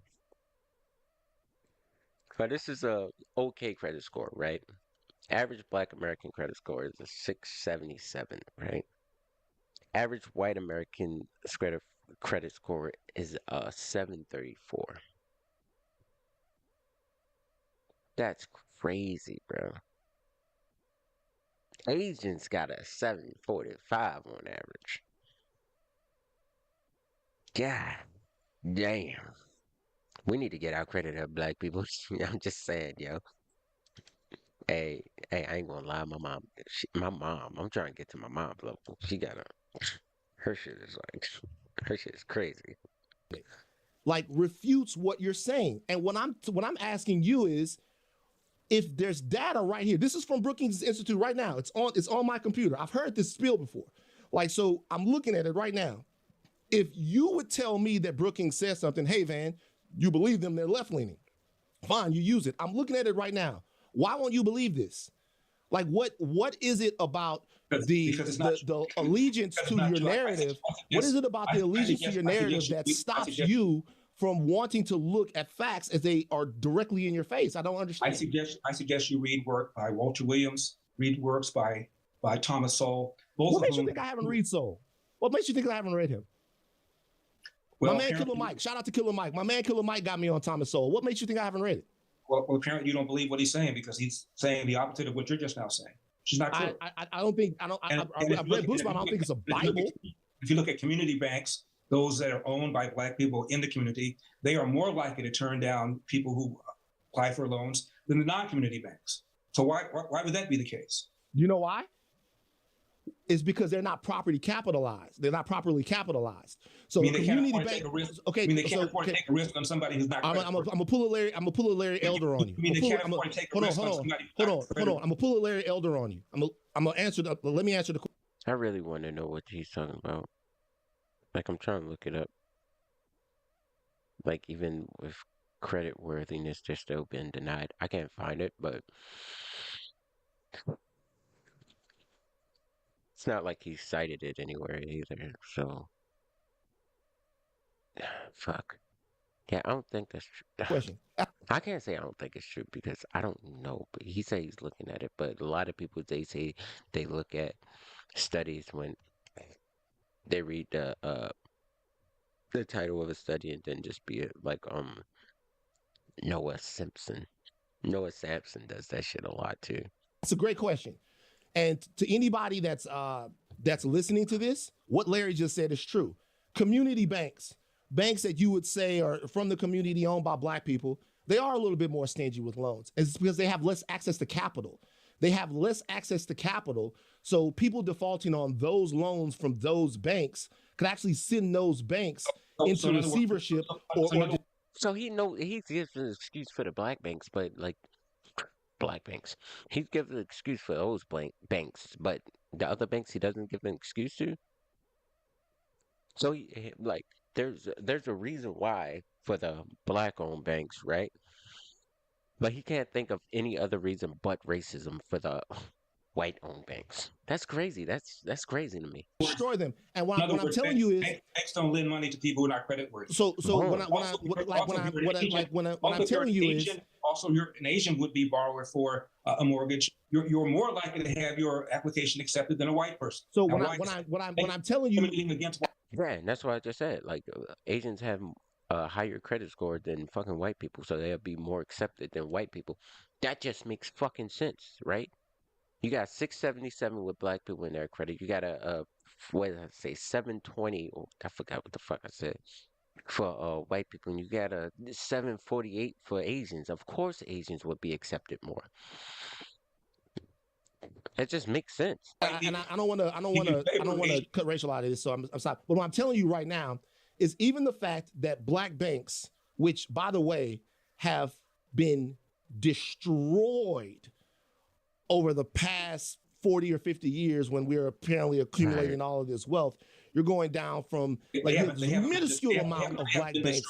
[SPEAKER 1] But this is a okay credit score, right? Average black American credit score is a 677, right? Average white American credit score is a 734. That's crazy, bro. Asians got a 745 on average. God damn. We need to get our credit up, black people. I'm just saying, yo. Hey, hey, I ain't gonna lie, my mom, I'm trying to get to my mom's level. She got her shit is like, her shit is crazy.
[SPEAKER 2] Like refutes what you're saying. And what I'm asking you is, if there's data right here, this is from Brookings Institute right now. It's on my computer. I've heard this spiel before. Like, so I'm looking at it right now. If you would tell me that Brookings says something, hey Van, you believe them, they're left leaning. Fine, you use it. I'm looking at it right now. Why won't you believe this? Like, what is it about the allegiance to your narrative? What is it about the allegiance to your narrative that stops you from wanting to look at facts as they are directly in your face? I don't understand.
[SPEAKER 3] I suggest you read work by Walter Williams, read works by Thomas Sowell.
[SPEAKER 2] What makes you think I haven't read Sowell? What makes you think I haven't read him? Well, my man Killer Mike, shout out to Killer Mike. My man Killer Mike got me on Thomas Sowell. What makes you think I haven't read it?
[SPEAKER 3] Well, apparently you don't believe what he's saying, because he's saying the opposite of what you're just now saying. Which is not true.
[SPEAKER 2] I've read books, but I don't think it's a Bible.
[SPEAKER 3] If you look at community banks, those that are owned by black people in the community, they are more likely to turn down people who apply for loans than the non-community banks. So why would that be the case?
[SPEAKER 2] You know why? It's because they're not properly capitalized. They're not properly capitalized. So community bank. Okay,
[SPEAKER 3] they can't afford to take a risk on somebody who's not.
[SPEAKER 2] I'm gonna pull a Larry Elder on you. Hold on. I'm gonna pull a Larry Elder on you. I'm gonna answer the. Let me answer the question.
[SPEAKER 1] I really want to know what he's talking about. Like, I'm trying to look it up. Like, even with credit worthiness, they're still being denied. I can't find it, but it's not like he cited it anywhere either. So, fuck. Yeah, I don't think that's true.
[SPEAKER 2] Question.
[SPEAKER 1] I can't say I don't think it's true because I don't know. But he says he's looking at it. But a lot of people, they say they look at studies when they read the title of a study and then just be like Noah Simpson. Noah Sampson does that shit a lot too.
[SPEAKER 2] That's a great question. And to anybody that's listening to this, what Larry just said is true. Community banks that you would say are from the community owned by black people, they are a little bit more stingy with loans. It's because they have less access to capital. They have less access to capital. So people defaulting on those loans from those banks could actually send those banks into receivership
[SPEAKER 1] So he gives an excuse for the black banks, but like black banks, he gives an excuse for those banks, but the other banks he doesn't give an excuse to. So like there's a reason why for the black-owned banks, right? But he can't think of any other reason but racism for the white-owned banks. That's crazy. That's crazy to me.
[SPEAKER 2] Destroy them. And what I'm telling you is,
[SPEAKER 3] banks don't lend money to people who are not creditworthy.
[SPEAKER 2] So what I'm telling you is,
[SPEAKER 3] also you're an Asian would-be borrower for a mortgage. You're more likely to have your application accepted than a white person.
[SPEAKER 2] So what I'm telling you,
[SPEAKER 1] yeah, and that's what I just said. Like Asians have a higher credit score than fucking white people, so they'll be more accepted than white people. That just makes fucking sense, right? You got 677 with black people in their credit. You got what did I say, 720? Oh, I forgot what the fuck I said for white people, and you got a 748 for Asians. Of course, Asians would be accepted more. It just makes sense.
[SPEAKER 2] And I don't want to cut racial out of this, so I'm sorry. But what I'm telling you right now is even the fact that black banks, which by the way have been destroyed over the past 40 or 50 years when we're apparently accumulating all of this wealth, you're going down from like a minuscule amount of black banks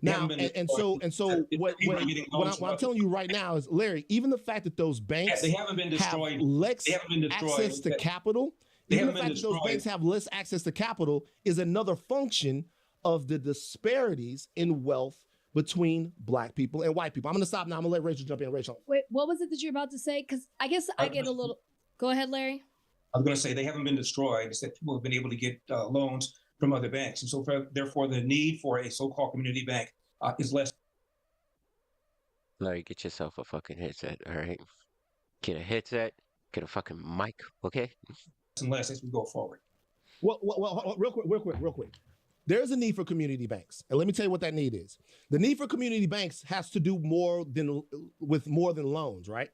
[SPEAKER 2] now. So what I'm telling you right now is, Larry, even the fact that those banks have less access to capital, even the fact that those banks have less access to capital is another function of the disparities in wealth between black people and white people. I'm going to stop now. I'm going to let Rachel jump in. Rachel.
[SPEAKER 4] Wait, what was it that you're about to say? Because I guess I get a little... Go ahead, Larry.
[SPEAKER 3] I was going to say they haven't been destroyed. It's that people have been able to get loans from other banks. And so therefore the need for a so-called community bank is less.
[SPEAKER 1] Larry, get yourself a fucking headset, all right? Get a headset, get a fucking mic, okay?
[SPEAKER 3] and less as we go forward.
[SPEAKER 2] Well, real quick. There's a need for community banks, and let me tell you what that need is. The need for community banks has to do more than loans, right?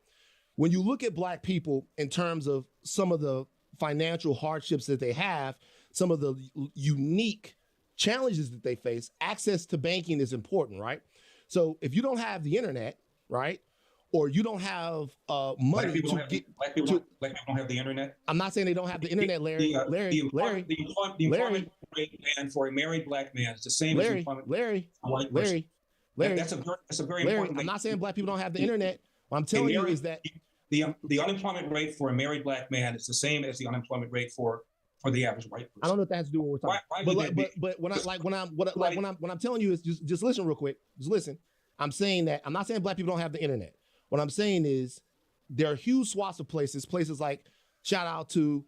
[SPEAKER 2] When you look at Black people in terms of some of the financial hardships that they have, some of the unique challenges that they face, access to banking is important, right? So if you don't have the internet, right, or you don't have money to get
[SPEAKER 3] Black people don't have the internet.
[SPEAKER 2] I'm not saying they don't have the internet, Larry.
[SPEAKER 3] The employment rate ban for a married Black man is the same as employment
[SPEAKER 2] Larry.
[SPEAKER 3] for a white person.
[SPEAKER 2] Larry,
[SPEAKER 3] that's a very
[SPEAKER 2] Larry,
[SPEAKER 3] important thing.
[SPEAKER 2] I'm not saying Black people don't have the internet. What I'm telling you is that
[SPEAKER 3] the unemployment rate for a married Black man is the same as the unemployment rate for the average white person.
[SPEAKER 2] I don't know if that has to do with what we're talking. But when I'm telling you is just listen real quick. Just listen. I'm saying that I'm not saying Black people don't have the internet. What I'm saying is there are huge swaths of places like, shout out to,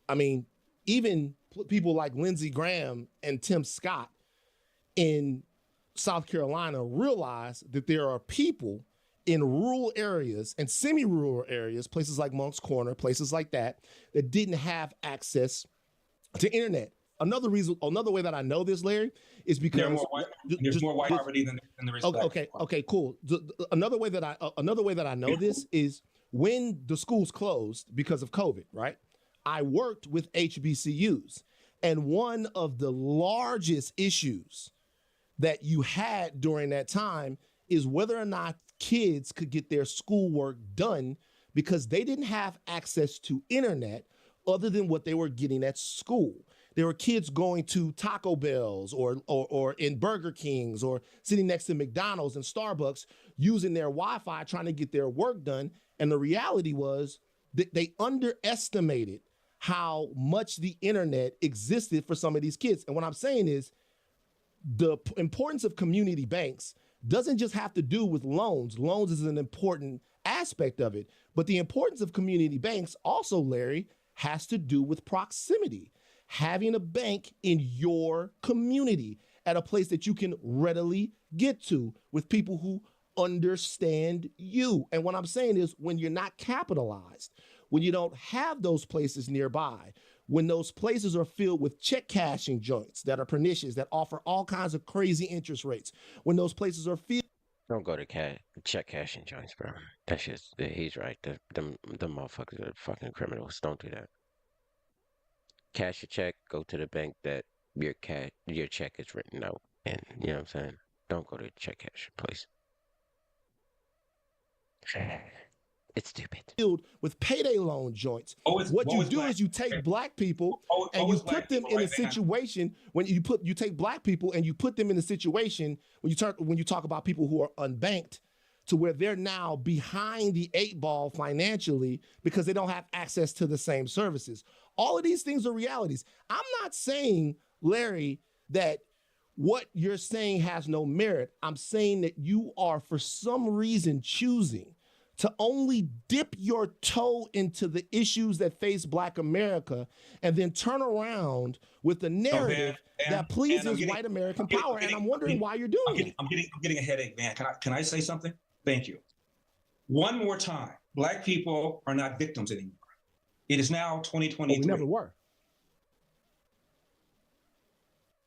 [SPEAKER 2] I mean, even people like Lindsey Graham and Tim Scott in South Carolina realize that there are people in rural areas and semi-rural areas, places like Moncks Corner, places like that didn't have access to internet. Another way that I know this, Larry, is because
[SPEAKER 3] there's more white poverty than there is Black.
[SPEAKER 2] Okay, cool. Another way that I know this is when the schools closed because of COVID, right? I worked with HBCUs, and one of the largest issues that you had during that time is whether or not kids could get their schoolwork done because they didn't have access to internet other than what they were getting at school. There were kids going to Taco Bells or in Burger Kings or sitting next to McDonald's and Starbucks using their Wi-Fi trying to get their work done. And the reality was that they underestimated how much the internet existed for some of these kids. And what I'm saying is the importance of community banks doesn't just have to do with loans. Loans is an important aspect of it. But the importance of community banks also, Larry, has to do with proximity. Having a bank in your community at a place that you can readily get to with people who understand you. And what I'm saying is when you're not capitalized, when you don't have those places nearby, when those places are filled with check cashing joints that are pernicious, that offer all kinds of crazy interest rates, when those places are filled.
[SPEAKER 1] Don't go to check cashing joints, bro. That's just, he's right. Them motherfuckers are fucking criminals. Don't do that. Cash a check, go to the bank that your check is written out. And you know what I'm saying? Don't go to check cash, please. It's stupid.
[SPEAKER 2] Filled with payday loan joints. What you do is you take Black people and you put them in a situation when you take Black people and you put them in a situation when you talk about people who are unbanked to where they're now behind the 8 ball financially because they don't have access to the same services. All of these things are realities. I'm not saying, Larry, that what you're saying has no merit. I'm saying that you are, for some reason, choosing to only dip your toe into the issues that face Black America and then turn around with the narrative that pleases white American power. And I'm wondering why you're doing it.
[SPEAKER 3] I'm getting a headache, man. Can I say something? Thank you. One more time. Black people are not victims anymore. It is now 2023.
[SPEAKER 2] We never were.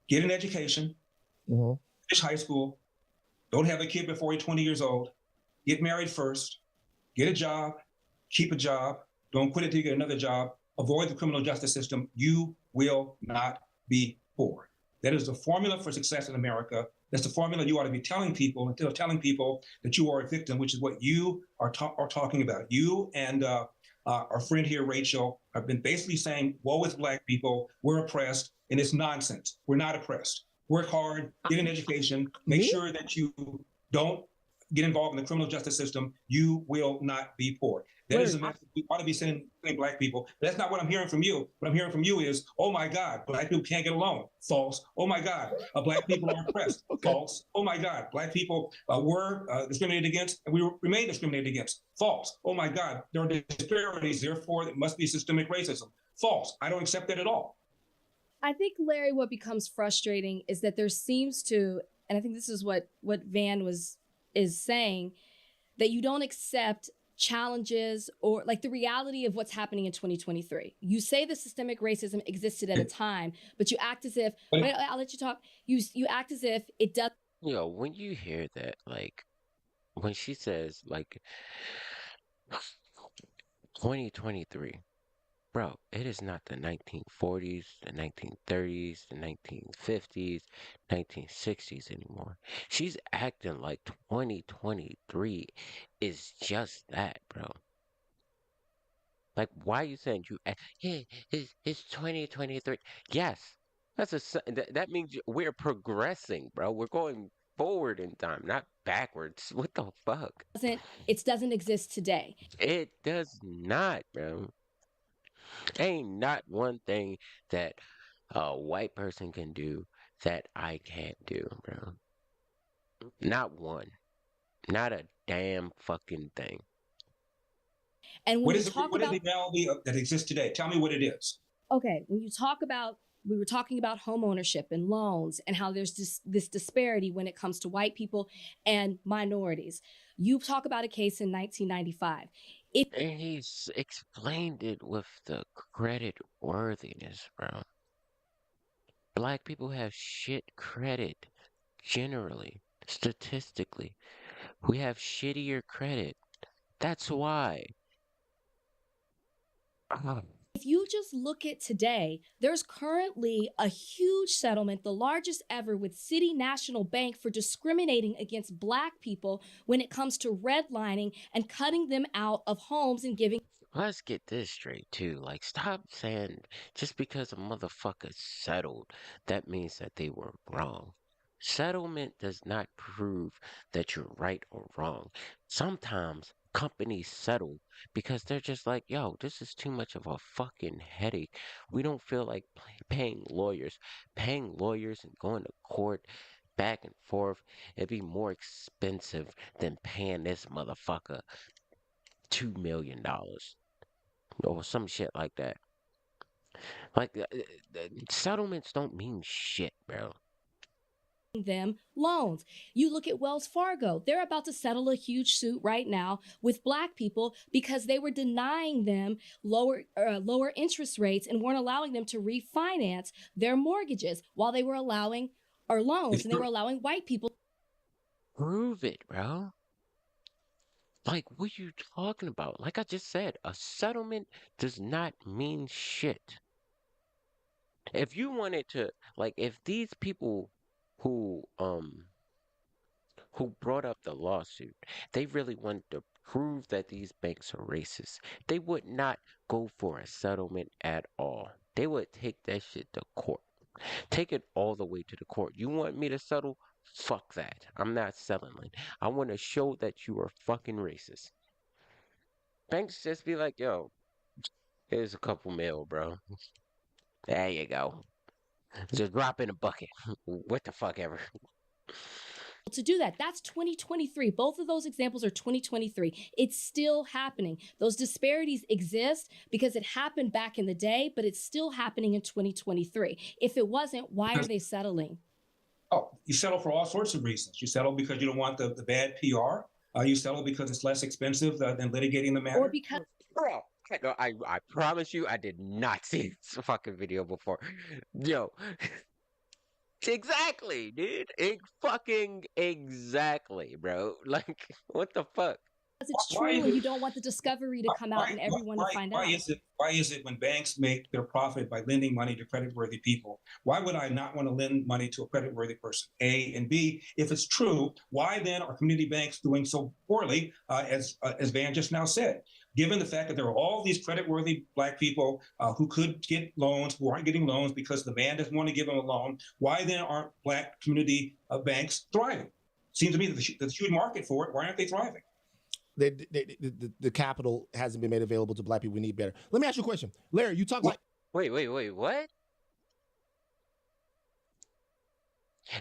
[SPEAKER 3] Get an education, finish high school, don't have a kid before you're 20 years old, get married first, get a job, keep a job, don't quit it till you get another job, avoid the criminal justice system. You will not be poor. That is the formula for success in America. That's the formula you ought to be telling people instead of telling people that you are a victim, which is what you are talking about. You and our friend here, Rachel, have been basically saying, woe with Black people, we're oppressed, and it's nonsense. We're not oppressed. Work hard, get an education, make sure that you don't get involved in the criminal justice system. You will not be poor. That is a message we ought to be sending Black people. But that's not what I'm hearing from you. What I'm hearing from you is, oh my God, Black people can't get along. False. Oh my God, Black people are oppressed. False. Oh my God, Black people were discriminated against and we remain discriminated against. False. Oh my God, there are disparities, therefore there must be systemic racism. False. I don't accept that at all.
[SPEAKER 4] I think, Larry, what becomes frustrating is that there seems to, and I think this is what Van is saying, that you don't accept challenges or like the reality of what's happening in 2023. You say the systemic racism existed at a time, but you act as if,
[SPEAKER 3] But
[SPEAKER 4] wait, I'll let you talk. You act as if it does.
[SPEAKER 1] When you hear that, like, when she says, like, 2023, bro, it is not the 1940s, the 1930s, the 1950s, 1960s anymore. She's acting like 2023 is just that, bro. Like, why are you saying yeah, it's 2023? Yes, that means we're progressing, bro. We're going forward in time, not backwards. What the fuck?
[SPEAKER 4] It doesn't exist today.
[SPEAKER 1] It does not, bro. Ain't not one thing that a white person can do that I can't do, bro. Not one. Not a damn fucking thing.
[SPEAKER 4] And when
[SPEAKER 3] what
[SPEAKER 4] you
[SPEAKER 3] is
[SPEAKER 4] talk
[SPEAKER 3] what is
[SPEAKER 4] about
[SPEAKER 3] the reality that exists today? Tell me what it is.
[SPEAKER 4] okay, when you talk about we were talking about home ownership and loans and how there's this disparity when it comes to white people and minorities. You talk about a case in 1995.
[SPEAKER 1] And he's explained it with the credit worthiness, bro. Black people have shit credit, generally, statistically. We have shittier credit. That's why. Ah,
[SPEAKER 4] If you just look at today, there's currently a huge settlement, the largest ever, with City National Bank for discriminating against Black people when it comes to redlining and cutting them out of homes and giving.
[SPEAKER 1] let's get this straight, too. Like, stop saying just because a motherfucker settled, that means that they were wrong. Settlement does not prove that you're right or wrong. Sometimes companies settle because they're just like, yo, this is too much of a fucking headache. We don't feel like paying lawyers. Paying lawyers and going to court back and forth, it'd be more expensive than paying this motherfucker $2 million or some shit like that. Like, settlements don't mean shit, bro.
[SPEAKER 4] Them loans. You look at Wells Fargo, they're about to settle a huge suit right now with Black people because they were denying them lower interest rates and weren't allowing them to refinance their mortgages while they were allowing or loans
[SPEAKER 3] If
[SPEAKER 4] and they were
[SPEAKER 3] you're,
[SPEAKER 4] allowing white people.
[SPEAKER 1] Prove it, bro. Like, what you talking about? Like I just said, a settlement does not mean shit. If you wanted to, like, if these people who who brought up the lawsuit, they really wanted to prove that these banks are racist, they would not go for a settlement at all. They would take that shit to court. Take it all the way to the court. You want me to settle? Fuck that. I'm not settling. I want to show that you are fucking racist. Banks just be like, yo, here's a couple mil, bro. There you go. Just drop in a bucket. What the fuck ever.
[SPEAKER 4] To do that. That's 2023. Both of those examples are 2023. It's still happening. Those disparities exist because it happened back in the day, but it's still happening in 2023. If it wasn't, why are they settling?
[SPEAKER 3] oh, you settle for all sorts of reasons. You settle because you don't want the bad PR. You settle because it's less expensive than litigating the matter.
[SPEAKER 4] Or because
[SPEAKER 1] Bro, I promise you, I did not see this fucking video before. Yo, exactly, dude. Fucking exactly, bro. Like, what the fuck?
[SPEAKER 4] it's
[SPEAKER 3] Why
[SPEAKER 4] true
[SPEAKER 3] is
[SPEAKER 4] and
[SPEAKER 3] it?
[SPEAKER 4] you don't want the discovery to come out and everyone to find out.
[SPEAKER 3] Why is it when banks make their profit by lending money to creditworthy people? Why would I not want to lend money to a creditworthy person? A and B. If it's true, why then are community banks doing so poorly, as Van just now said? Given the fact that there are all these creditworthy Black people who could get loans, who aren't getting loans because the man doesn't want to give them a loan, why then aren't Black community banks thriving? Seems to me that there's a huge market for it. Why aren't they thriving?
[SPEAKER 2] The capital hasn't been made available to Black people. We need better. Let me ask you a question, Larry. You talk about
[SPEAKER 1] Wait, what?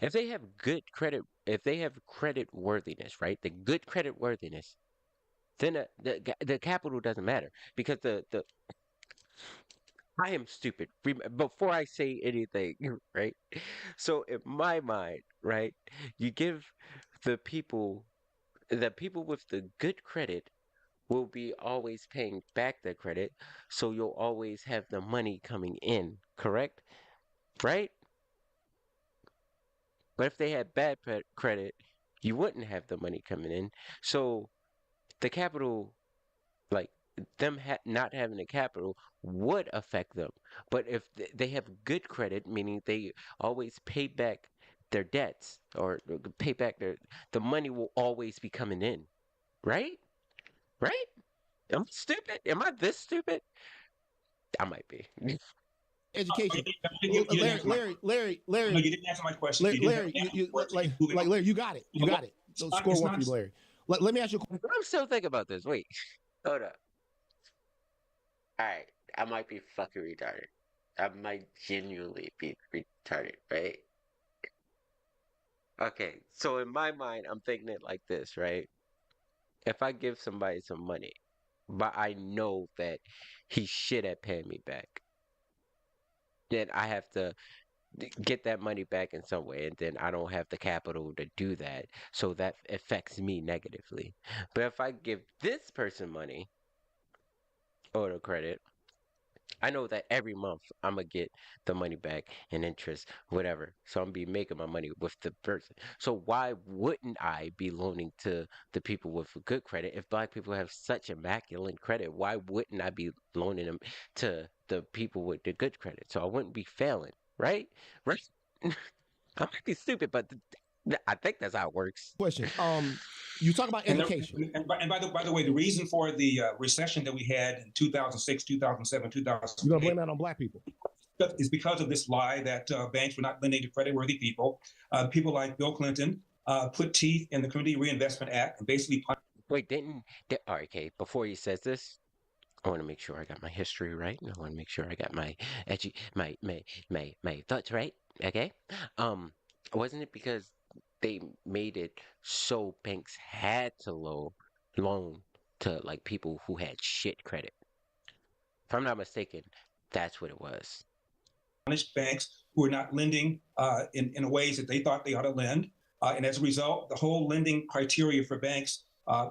[SPEAKER 1] If they have good credit, if they have credit worthiness, right? The good credit worthiness, then the capital doesn't matter because the I am stupid. Before I say anything, right? So in my mind, right, you give the people the people with the good credit will be always paying back their credit, so you'll always have the money coming in, correct? Right? But if they had bad credit, you wouldn't have the money coming in. So the capital, like them not having the capital, would affect them. But if they have good credit, meaning they always pay back their debts or pay back the money will always be coming in, right? Right? Am I stupid? Am I this stupid? I might be.
[SPEAKER 2] Education.
[SPEAKER 3] You didn't answer my
[SPEAKER 2] Larry,
[SPEAKER 3] No, you didn't answer my question. You didn't
[SPEAKER 2] Larry,
[SPEAKER 3] have an answer for it, so
[SPEAKER 2] like,
[SPEAKER 3] keep moving on.
[SPEAKER 2] Larry, you got it. You got it. So
[SPEAKER 3] It's not-
[SPEAKER 2] score
[SPEAKER 3] it's
[SPEAKER 2] one
[SPEAKER 3] not-
[SPEAKER 2] for you, Larry. Let me ask you a question.
[SPEAKER 1] I'm still thinking about this. Wait, hold up. All right, I might be fucking retarded. I might genuinely be retarded, right? Okay, so in my mind, I'm thinking it like this, right? If I give somebody some money, but I know that he's shit at paying me back, then I have to get that money back in some way, and then I don't have the capital to do that, so that affects me negatively. But if I give this person money or the credit, I know that every month I'm gonna get the money back and interest, whatever. So I'm be making my money with the person. So why wouldn't I be loaning to the people with good credit? If black people have such immaculate credit, why wouldn't I be loaning them to the people with the good credit? So I wouldn't be failing, right? Right? I might be stupid, but I think that's how it works.
[SPEAKER 2] Question. You talk about
[SPEAKER 3] And,
[SPEAKER 2] education.
[SPEAKER 3] by the way, the reason for the recession that we had in 2006, 2007,
[SPEAKER 2] You're gonna
[SPEAKER 3] 2008
[SPEAKER 2] blame that on black people.
[SPEAKER 3] is because of this lie that banks were not lending to credit-worthy people. People like Bill Clinton put teeth in the Community Reinvestment Act and basically
[SPEAKER 1] Wait, all right, okay, before he says this, I want to make sure I got my history right. I want to make sure I got my my thoughts right. Okay. Wasn't it because they made it so banks had to loan to like people who had shit credit? If I'm not mistaken, that's what it was.
[SPEAKER 3] punish banks who are not lending in ways that they thought they ought to lend. And as a result, the whole lending criteria for banks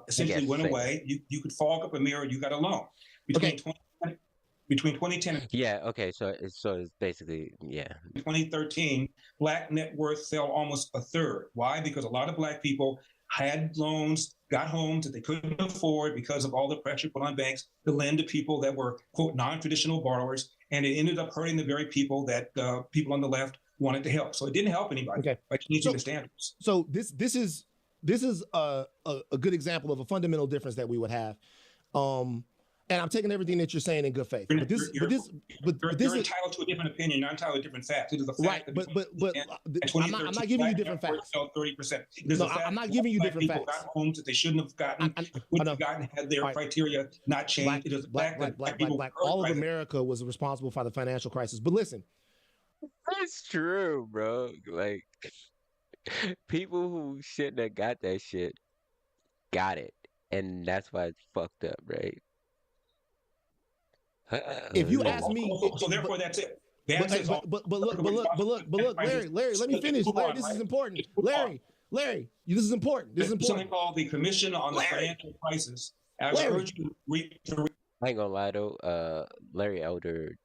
[SPEAKER 3] essentially
[SPEAKER 1] Yes,
[SPEAKER 3] went
[SPEAKER 1] same.
[SPEAKER 3] away. You could fog up a mirror, you got a loan. Between,
[SPEAKER 2] Okay.
[SPEAKER 3] between 2010 and
[SPEAKER 1] Yeah. Okay. So it's basically yeah.
[SPEAKER 3] 2013, Black net worth fell almost a third. Why? Because a lot of Black people had loans, got homes that they couldn't afford because of all the pressure put on banks to lend to people that were, quote, non-traditional borrowers. And it ended up hurting the very people that people on the left wanted to help. So it didn't help anybody
[SPEAKER 2] Okay.
[SPEAKER 3] by changing the standards.
[SPEAKER 2] So this is a good example of a fundamental difference that we would have. And I'm taking everything that you're saying in good faith. But this
[SPEAKER 3] You're
[SPEAKER 2] is
[SPEAKER 3] entitled to a different opinion, not entitled to different facts. It is a fact.
[SPEAKER 2] right. But I'm not giving you different facts.
[SPEAKER 3] 30%.
[SPEAKER 2] No, I'm not giving you different facts.
[SPEAKER 3] Got homes that they shouldn't have gotten. Wouldn't have gotten had their criteria not changed. It is a fact that black people.
[SPEAKER 2] All of America was responsible for the financial crisis. But listen,
[SPEAKER 1] That's true, bro. Like people who shouldn't have got that shit got it, and that's why it's fucked up, right?
[SPEAKER 2] if you ask me,
[SPEAKER 3] So therefore, that's it.
[SPEAKER 2] but look, Larry, let me finish. Larry, this is important. Larry, this is important. This is
[SPEAKER 3] Something
[SPEAKER 2] important.
[SPEAKER 3] called the Commission on the Financial Crisis. I urge you to
[SPEAKER 1] I ain't gonna lie though, Larry Elder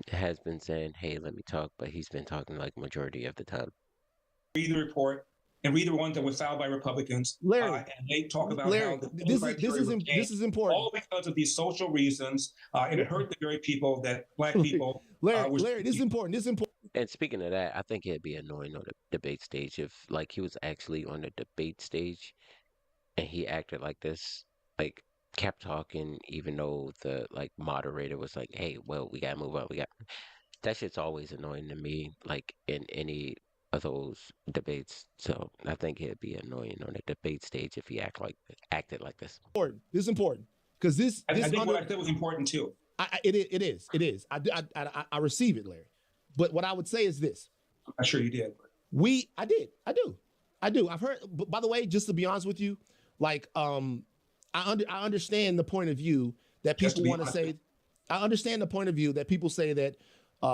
[SPEAKER 1] has been saying, "Hey, let me talk," but he's been talking like majority of the time.
[SPEAKER 3] read the report and read the ones that were filed by Republicans.
[SPEAKER 2] Larry,
[SPEAKER 3] and they talk about
[SPEAKER 2] Larry,
[SPEAKER 3] how
[SPEAKER 2] this is important.
[SPEAKER 3] all because of these social reasons, and it hurt the very people that black people.
[SPEAKER 2] Larry, this is important. This is important.
[SPEAKER 1] And speaking of that, I think it'd be annoying on the debate stage if like he was actually on the debate stage and he acted like this, like kept talking even though the like moderator was like, "Hey, well, we gotta move on. We got." That shit's always annoying to me, like in any of those debates. So I think it'd be annoying on the debate stage if he acted like this.
[SPEAKER 2] This is important because this.
[SPEAKER 3] I think what I said was important too.
[SPEAKER 2] It is. I receive it, Larry. But what I would say is this:
[SPEAKER 3] I'm sure you did.
[SPEAKER 2] I do. I've heard. But by the way, just to be honest with you, like I understand the point of view that people want to say. I understand the point of view that people say that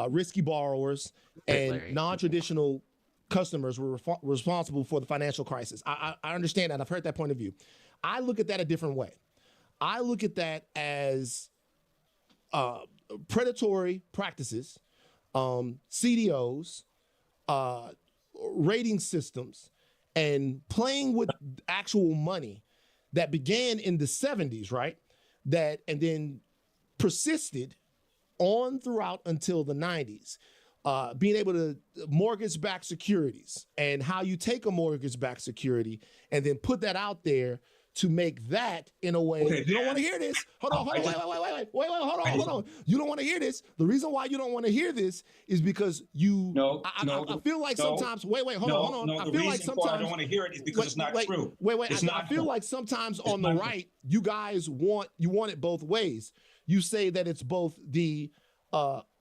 [SPEAKER 2] risky borrowers and non-traditional customers were responsible for the financial crisis. I understand that. I've heard that point of view. I look at that a different way. I look at that as uh, predatory practices, CDOs, uh, rating systems, and playing with actual money that began in the 70s, right? That and then persisted on throughout until the 90s. Being able to mortgage-backed securities and how you take a mortgage-backed security and then put that out there to make that in a way.
[SPEAKER 3] Okay,
[SPEAKER 2] You don't want to hear this. Hold on, wait, hold on. You don't want to hear this. The reason why you don't want to hear this is because you. I feel like sometimes. Hold on.
[SPEAKER 3] No,
[SPEAKER 2] I
[SPEAKER 3] the
[SPEAKER 2] feel like
[SPEAKER 3] reason why I
[SPEAKER 2] sometimes.
[SPEAKER 3] don't want to hear it is because it's not true.
[SPEAKER 2] I feel like sometimes on the right, you guys want it both ways. You say that it's both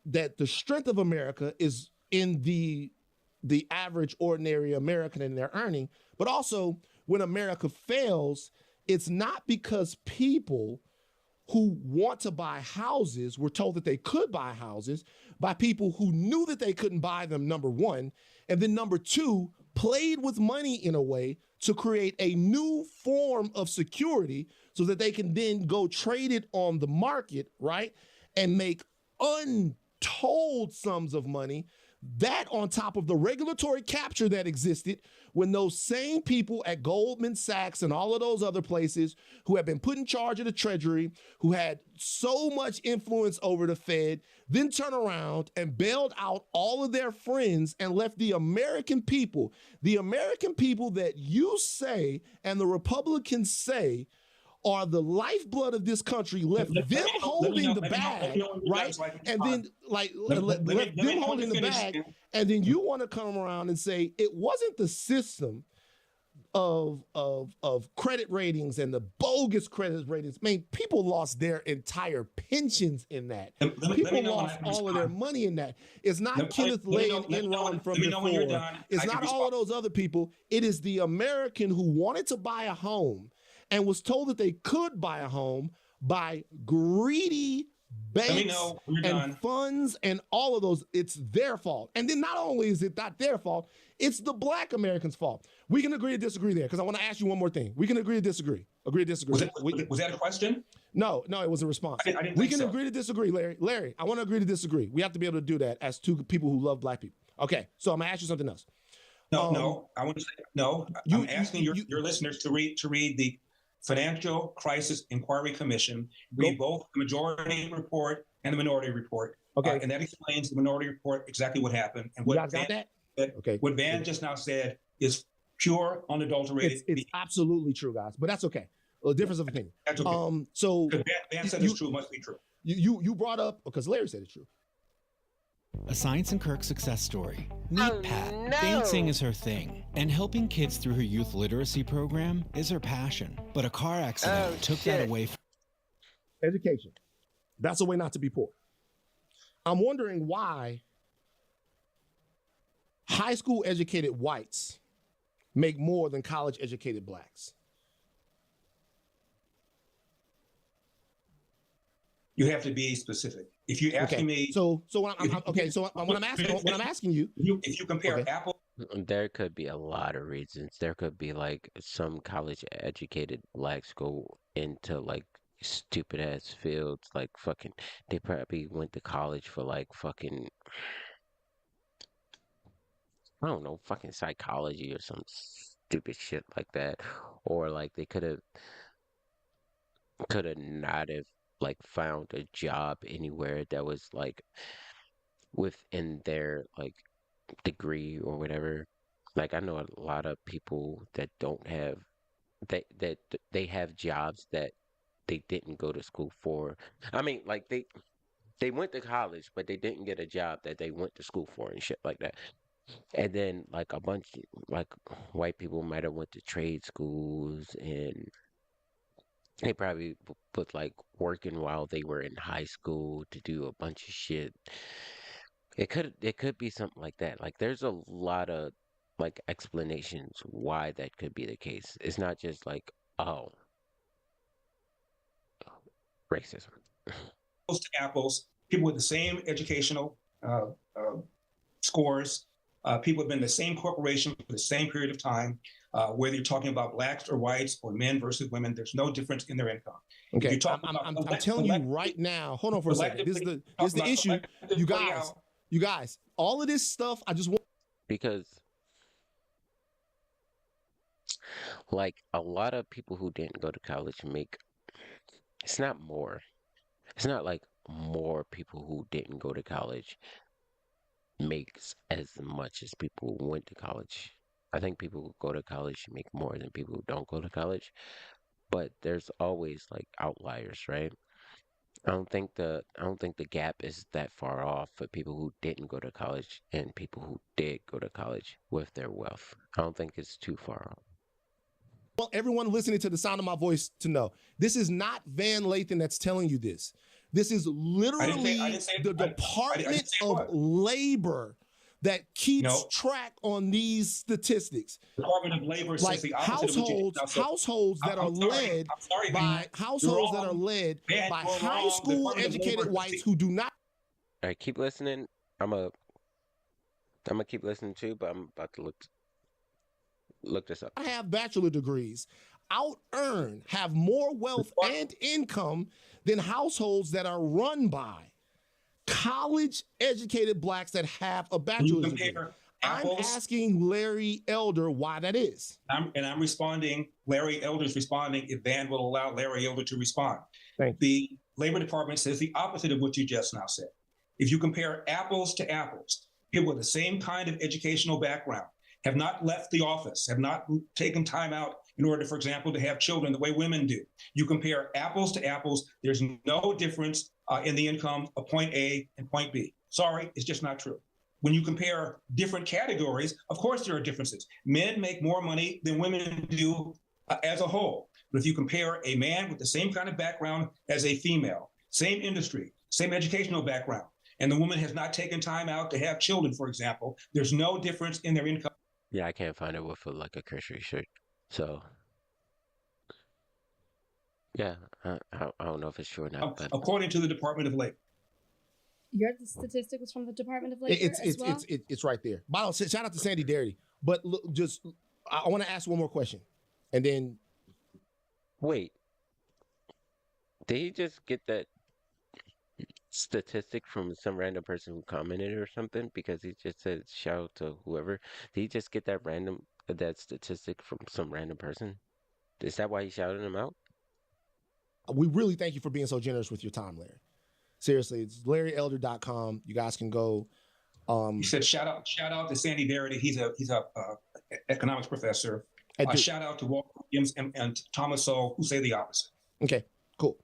[SPEAKER 2] that the strength of America is in the average ordinary American and their earning, but also when America fails, it's not because people who want to buy houses were told that they could buy houses by people who knew that they couldn't buy them, number one, and then number two, played with money in a way to create a new form of security so that they can then go trade it on the market, right? And make untold sums of money. That on top of the regulatory capture that existed when those same people at Goldman Sachs and all of those other places who have been put in charge of the Treasury, who had so much influence over the Fed, then turn around and bailed out all of their friends and left the American people that you say and the Republicans say are the lifeblood of this country, left them holding the bag, right? And then left them holding the bag, and then you want to come around and say it wasn't the system of credit ratings and the bogus credit ratings. I mean, people lost their entire pensions in that. People lost all of their money in that. It's not Kenneth Lay and Enron from before. It's not all of those other people. It is the American who wanted to buy a home and was told that they could buy a home by greedy banks and funds and all of those. It's their fault. And then not only is it not their fault, it's the Black Americans' fault. We can agree to disagree there because I want to ask you one more thing. We can agree to disagree. Agree to disagree.
[SPEAKER 3] Was that a question?
[SPEAKER 2] No, it was a response.
[SPEAKER 3] I didn't
[SPEAKER 2] we can agree to disagree, Larry. Larry, I want to agree to disagree. We have to be able to do that as two people who love Black people. Okay, so I'm going to ask you something else.
[SPEAKER 3] No. I want to say no. I'm asking your listeners to read the Financial Crisis Inquiry Commission. Read both the majority report and the minority report.
[SPEAKER 2] Okay.
[SPEAKER 3] And that explains the minority report exactly what happened. And what
[SPEAKER 2] you guys got that? Okay.
[SPEAKER 3] What Van just now said is pure, unadulterated.
[SPEAKER 2] It's absolutely true, guys. But that's okay. A difference of opinion.
[SPEAKER 3] That's okay.
[SPEAKER 2] So
[SPEAKER 3] Van said it's true, must be true.
[SPEAKER 2] You brought up, because Larry said it's true.
[SPEAKER 5] A Science and Kirk success story. Meet Pat. No. Dancing is her thing, and helping kids through her youth literacy program is her passion. But a car accident took that away from
[SPEAKER 2] education. That's a way not to be poor. I'm wondering why high school educated whites make more than college educated Blacks.
[SPEAKER 3] You have to be specific. If you're asking me,
[SPEAKER 2] what I'm asking you,
[SPEAKER 3] if you compare Apple,
[SPEAKER 1] there could be a lot of reasons. There could be like some college educated Blacks go into like stupid ass fields, like fucking. They probably went to college for like fucking, I don't know, fucking psychology or some stupid shit like that, or like they could have not have like found a job anywhere that was like within their like degree or whatever. Like I know a lot of people that don't have that they have jobs that they didn't go to school for. I mean, like they went to college, but they didn't get a job that they went to school for and shit like that. And then like a bunch like white people might have went to trade schools and they probably was like working while they were in high school to do a bunch of shit. It could be something like that. Like there's a lot of like explanations why that could be the case. It's not just like, oh, racism.
[SPEAKER 3] Apples to apples, people with the same educational scores People have been in the same corporation for the same period of time. Whether you're talking about blacks or whites or men versus women, there's no difference in their income.
[SPEAKER 2] Okay, I'm telling you right now. Hold on for a second. This is the issue, you guys. All of this stuff, I just want
[SPEAKER 1] because like a lot of people who didn't go to college make it's not more. It's not like more people who didn't go to college makes as much as people who went to college. I think people who go to college make more than people who don't go to college, but there's always like outliers, right? I don't think the gap is that far off for people who didn't go to college and people who did go to college with their wealth. I don't think it's too far off.
[SPEAKER 2] want everyone listening to the sound of my voice to know this is not Van Lathan that's telling you this. This is literally the Department of Labor that keeps track on these statistics.
[SPEAKER 3] Department of Labor says the opposite
[SPEAKER 2] households that are led by high school educated whites who do not.
[SPEAKER 1] All right, keep listening. I'm gonna keep listening too, but I'm about to look this up.
[SPEAKER 2] I have bachelor degrees, out earn, have more wealth and income than households that are run by college educated blacks that have a bachelor's degree. I'm asking Larry Elder why that is.
[SPEAKER 3] I'm responding. Larry Elder's responding if Van will allow Larry Elder to respond. The Labor Department says the opposite of what you just now said. If you compare apples to apples, people with the same kind of educational background have not left the office, have not taken time out in order, for example, to have children the way women do. You compare apples to apples, there's no difference in the income of point A and point B. Sorry, it's just not true. When you compare different categories, of course there are differences. Men make more money than women do as a whole. But if you compare a man with the same kind of background as a female, same industry, same educational background, and the woman has not taken time out to have children, for example, there's no difference in their income.
[SPEAKER 1] Yeah, I can't find it with like a cursory search. So, yeah, I don't know if it's true or not. But
[SPEAKER 3] according to the Department of Labor.
[SPEAKER 4] Your statistic was from the Department of Labor
[SPEAKER 2] It's right there. By the way, shout out to Sandy Darity. But look, I want to ask one more question, and then
[SPEAKER 1] wait, did he just get that statistic from some random person who commented or something? Because he just said shout out to whoever. Did he just get that statistic from some random person? Is that why he shouted him out?
[SPEAKER 2] We really thank you for being so generous with your time, Larry. Seriously, it's LarryElder.com. You guys can go.
[SPEAKER 3] You said shout out to Sandy Darity. He's a economics professor. Shout out to Walt Williams and Thomas Sowell, who say the opposite.
[SPEAKER 2] Okay, cool.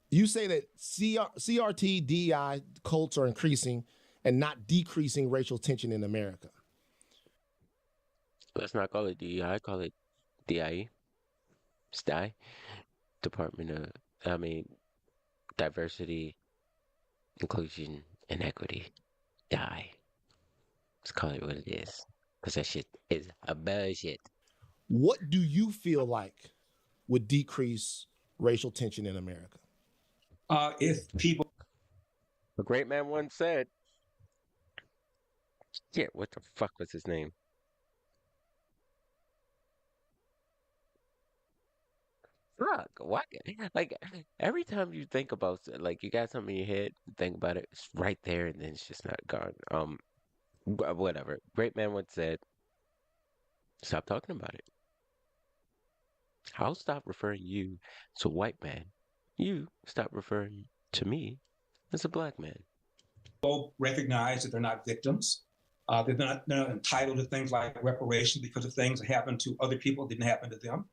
[SPEAKER 2] You say that CRT, DEI cults are increasing and not decreasing racial tension in America.
[SPEAKER 1] Let's not call it DEI. Call it DIE. STI. Department of, Diversity, Inclusion, and Equity. DIE. Let's call it what it is. Because that shit is a bullshit.
[SPEAKER 2] What do you feel like would decrease racial tension in America?
[SPEAKER 3] If people...
[SPEAKER 1] A great man once said, shit, what the fuck was his name? Fuck, why? Like, every time you think about, like, you got something in your head, think about it, it's right there, and then it's just not gone. Whatever. Great man once said, stop talking about it. I'll stop referring you to a white man. You stop referring to me as a black man.
[SPEAKER 3] People recognize that they're not victims. They're not entitled to things like reparation because of things that happened to other people, didn't happen to them.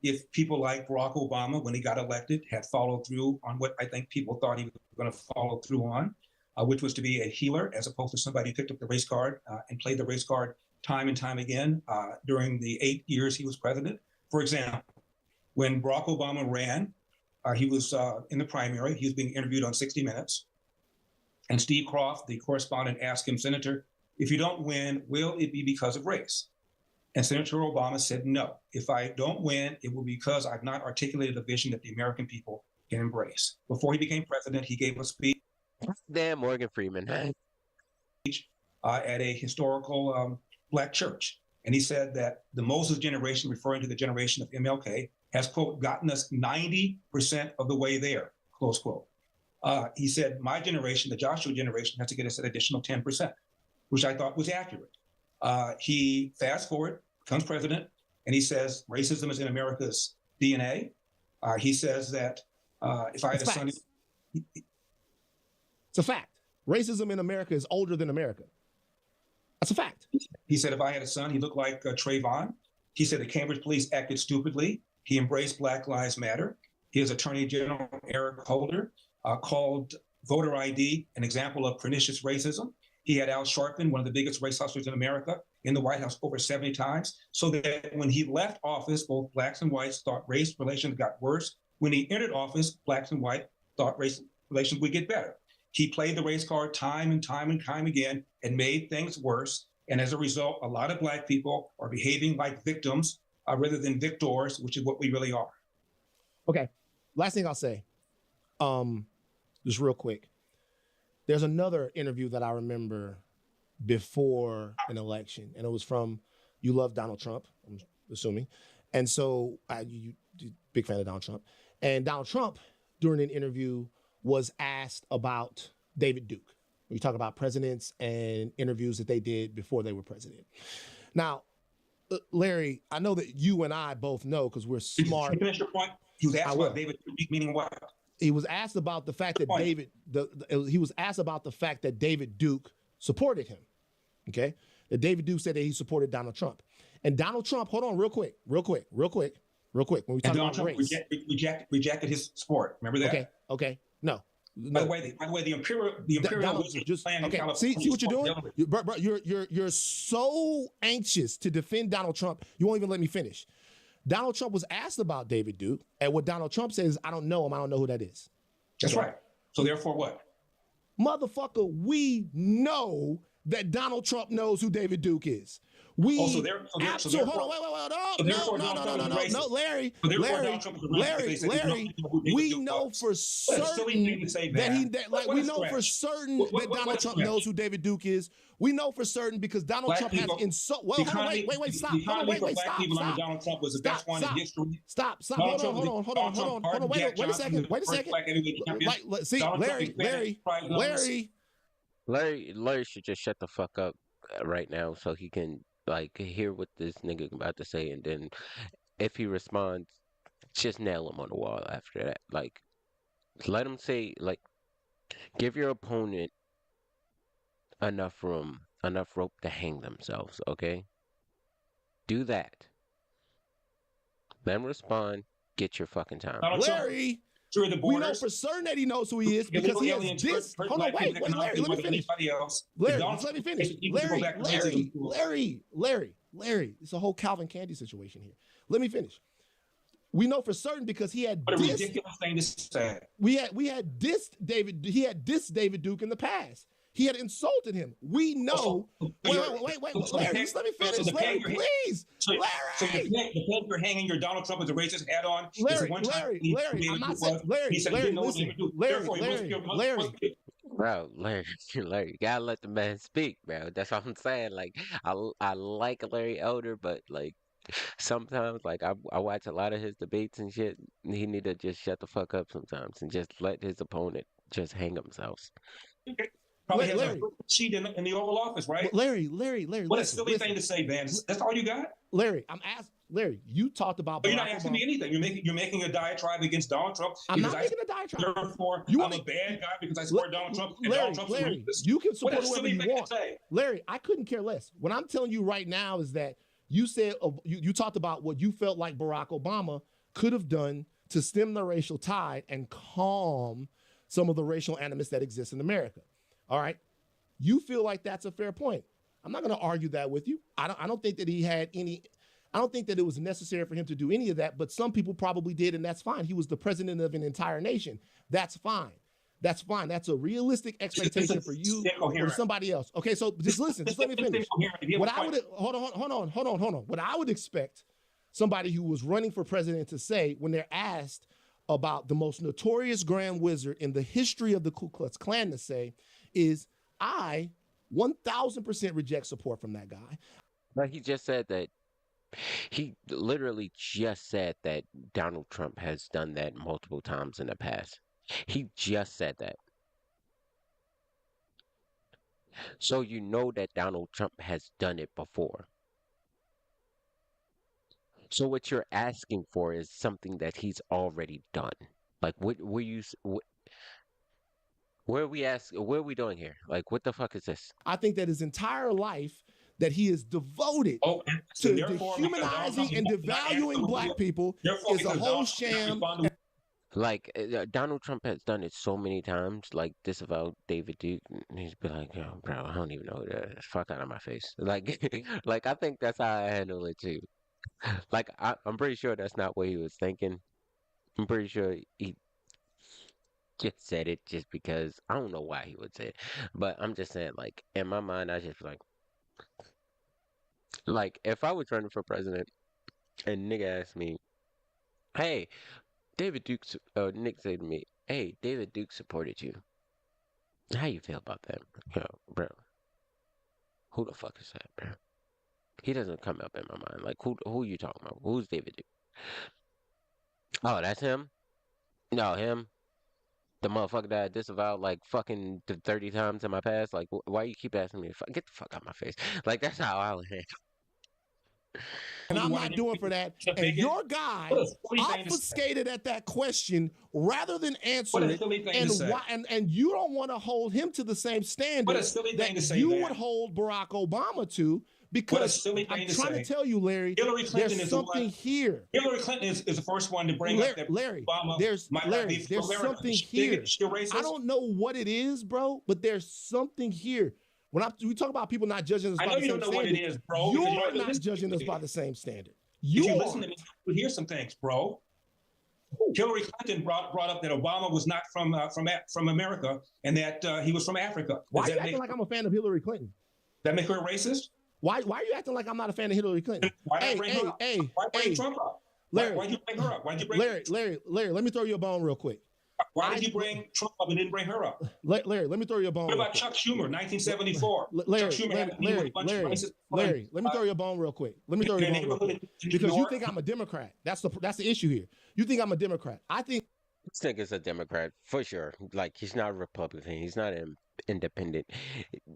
[SPEAKER 3] If people like Barack Obama, when he got elected, had followed through on what I think people thought he was going to follow through on, which was to be a healer as opposed to somebody who picked up the race card and played the race card time and time again during the 8 years he was president. For example, when Barack Obama ran, he was in the primary. He was being interviewed on 60 Minutes. And Steve Kroft, the correspondent, asked him, Senator, if you don't win, will it be because of race? And Senator Obama said, no, if I don't win, it will be because I've not articulated a vision that the American people can embrace. Before he became president, he gave a speech.
[SPEAKER 1] Damn Morgan Freeman.
[SPEAKER 3] At a historical black church. And he said that the Moses generation, referring to the generation of MLK, has, quote, gotten us 90% of the way there, close quote. He said, my generation, the Joshua generation, has to get us an additional 10%, which I thought was accurate. He fast forward, becomes president, and he says racism is in America's DNA. He says that if I had a son...
[SPEAKER 2] It's a fact. Racism in America is older than America. That's a fact.
[SPEAKER 3] He said if I had a son, he looked like Trayvon. He said the Cambridge police acted stupidly. He embraced Black Lives Matter. His Attorney General, Eric Holder, called voter ID an example of pernicious racism. He had Al Sharpton, one of the biggest race hustlers in America, in the White House over 70 times, so that when he left office, both blacks and whites thought race relations got worse. When he entered office, blacks and whites thought race relations would get better. He played the race card time and time and time again and made things worse. And as a result, a lot of Black people are behaving like victims rather than victors, which is what we really are.
[SPEAKER 2] Okay. Last thing I'll say, just real quick. There's another interview that I remember before an election, and it was from, you love Donald Trump, I'm assuming. And so you big fan of Donald Trump. And Donald Trump, during an interview, was asked about David Duke. We talk about presidents and interviews that they did before they were president. Now, Larry, I know that you and I both know because we're smart.
[SPEAKER 3] Can you finish your point? He was asked about David Duke, meaning what?
[SPEAKER 2] He was asked about the fact that he was asked about the fact that David Duke supported him. Okay, that David Duke said that he supported Donald Trump, and Donald Trump. Hold on, real quick. When we talk about race,
[SPEAKER 3] rejected his support. Remember that?
[SPEAKER 2] Okay. No.
[SPEAKER 3] By the way, the imperial plan in California.
[SPEAKER 2] See what you're doing? Bro, you're so anxious to defend Donald Trump. You won't even let me finish. Donald Trump was asked about David Duke, and what Donald Trump says, I don't know him. I don't know who that is.
[SPEAKER 3] That's right. So therefore what?
[SPEAKER 2] Motherfucker, we know that Donald Trump knows who David Duke is. Larry, we know for certain that Donald Trump knows who David Duke is. We know for certain because Donald Trump has insulted. Well, stop.
[SPEAKER 3] Donald Trump was the best one in history.
[SPEAKER 2] Stop. Hold on. Wait a second.
[SPEAKER 1] Larry should just shut the fuck up right now so he can hear what this nigga about to say, and then if he responds, just nail him on the wall after that. Let him say, give your opponent enough rope to hang themselves, okay? Do that. Then respond, get your fucking time.
[SPEAKER 2] Larry, we know for certain that he knows who he is because he has this. Hold on, wait, Larry, let me finish. Larry, let me finish. Larry, it's a whole Calvin Candy situation here. Let me finish. We know for certain because he had
[SPEAKER 3] a ridiculous thing to say.
[SPEAKER 2] We had dissed David. He had dissed David Duke in the past. He had insulted him. We know. Wait, Larry, just let me finish. Larry, please. Larry.
[SPEAKER 3] So the peg you're hanging your Donald Trump as a racist hat on is the one time
[SPEAKER 2] I'm not saying, Larry.
[SPEAKER 1] Bro, Larry, you gotta let the man speak, bro. That's what I'm saying. I like Larry Elder, but sometimes I watch a lot of his debates and shit. He need to just shut the fuck up sometimes and just let his opponent just hang himself.
[SPEAKER 3] Okay. Probably has a sheet in the Oval Office, right?
[SPEAKER 2] Larry.
[SPEAKER 3] What a silly thing to say, man. That's all you got?
[SPEAKER 2] Larry, I'm asking. Larry, you talked about.
[SPEAKER 3] But you're not asking me anything. You're making a diatribe against Donald Trump.
[SPEAKER 2] I'm not making a diatribe.
[SPEAKER 3] Therefore, I'm a bad guy because I support Donald Trump.
[SPEAKER 2] Larry, you can support whoever you want. Larry, I couldn't care less. What I'm telling you right now is that you said you talked about what you felt like Barack Obama could have done to stem the racial tide and calm some of the racial animus that exists in America. All right. You feel like that's a fair point. I'm not going to argue that with you. I don't think that I don't think that it was necessary for him to do any of that, but some people probably did, and that's fine. He was the president of an entire nation. That's fine. That's fine. That's a realistic expectation for you or somebody else. Okay, so just listen. Just let me finish. What I would hold on. What I would expect somebody who was running for president to say when they're asked about the most notorious Grand Wizard in the history of the Ku Klux Klan to say is I 1000% reject support from that guy.
[SPEAKER 1] But he just said that he literally just said that Donald Trump has done that multiple times in the past. He just said that. So you know that Donald Trump has done it before. So what you're asking for is something that he's already done. Like what were you where are we doing here? Like what the fuck is this?
[SPEAKER 2] I think that his entire life that he is devoted to dehumanizing and devaluing black people is a whole sham.
[SPEAKER 1] Like Donald Trump has done it so many times, like disavow David Duke, and he's been like, "Yo, bro, I don't even know that. Fuck out of my face." Like, like I think that's how I handle it too. Like I'm pretty sure that's not what he was thinking. I'm pretty sure he just said it just because I don't know why he would say it, but I'm just saying, like in my mind, I just like if I was running for president and nigga asked me, "Hey, David Duke," Nick said to me, "Hey, David Duke supported you. How you feel about that?" Yo, bro, who the fuck is that, bro? He doesn't come up in my mind. Like, who you talking about? Who's David Duke? Oh, that's him? No, him? The motherfucker that I disavowed like fucking 30 times in my past? Like, why you keep asking me to get the fuck out of my face? Like, that's how I would handle.
[SPEAKER 2] And I'm not doing for that. And your guy obfuscated at that question rather than answer it. And you don't want to hold him to the same standard that you would hold Barack Obama to, because I'm trying to tell you, Larry, there's something here.
[SPEAKER 3] Hillary Clinton is the first one to bring up that Obama
[SPEAKER 2] there's something here. I don't know what it is, bro, but there's something here. When we talk about people not judging us by the same standard, what it is, bro, you're not judging us by the same standard.
[SPEAKER 3] If you listen to me, you hear some things, bro. Hillary Clinton brought up that Obama was not from America and that he was from Africa.
[SPEAKER 2] Why are you acting like I'm a fan of Hillary Clinton?
[SPEAKER 3] That make her a racist?
[SPEAKER 2] Why are you acting like I'm not a fan of Hillary Clinton?
[SPEAKER 3] Why bring Trump up?
[SPEAKER 2] Larry,
[SPEAKER 3] why'd you bring her up? Why'd you bring
[SPEAKER 2] Larry, let me throw you a bone real quick.
[SPEAKER 3] Why did you bring Trump up and didn't bring her up?
[SPEAKER 2] Larry, let me throw you a bone.
[SPEAKER 3] What about Chuck Schumer, 1974?
[SPEAKER 2] Larry, let me throw you a bone real quick. Let me throw you a bone real quick. Because you think I'm a Democrat. That's the issue here. You think I'm a Democrat. I think
[SPEAKER 1] this nigga's a Democrat for sure. Like, he's not a Republican. He's not an independent.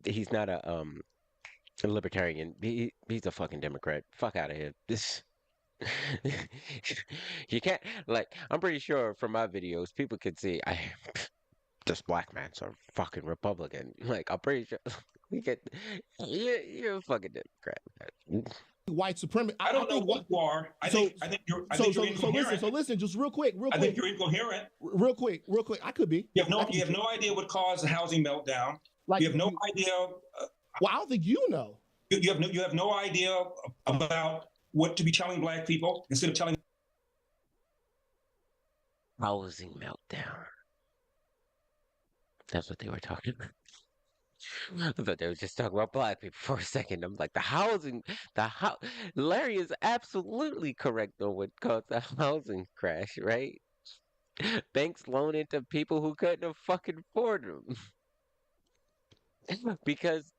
[SPEAKER 1] He's not a libertarian. He's a fucking Democrat. Fuck out of here. This. You can't, like, I'm pretty sure from my videos people could see this black man's a fucking Republican. Like, I'm pretty sure you're a fucking Democrat.
[SPEAKER 2] White supremacy.
[SPEAKER 3] I don't know what you are. I think you're incoherent.
[SPEAKER 2] So listen, just real quick.
[SPEAKER 3] I think you're incoherent.
[SPEAKER 2] Real quick. I could be.
[SPEAKER 3] You have no idea what caused the housing meltdown. Like, you have no idea.
[SPEAKER 2] Well, I don't think you know.
[SPEAKER 3] You have no idea about what to be telling black people instead of telling
[SPEAKER 1] housing meltdown. That's what they were talking about. I thought they were just talking about black people for a second. I'm like, Larry is absolutely correct on what caused the housing crash, right? Banks loaning to people who couldn't fucking afford them. Because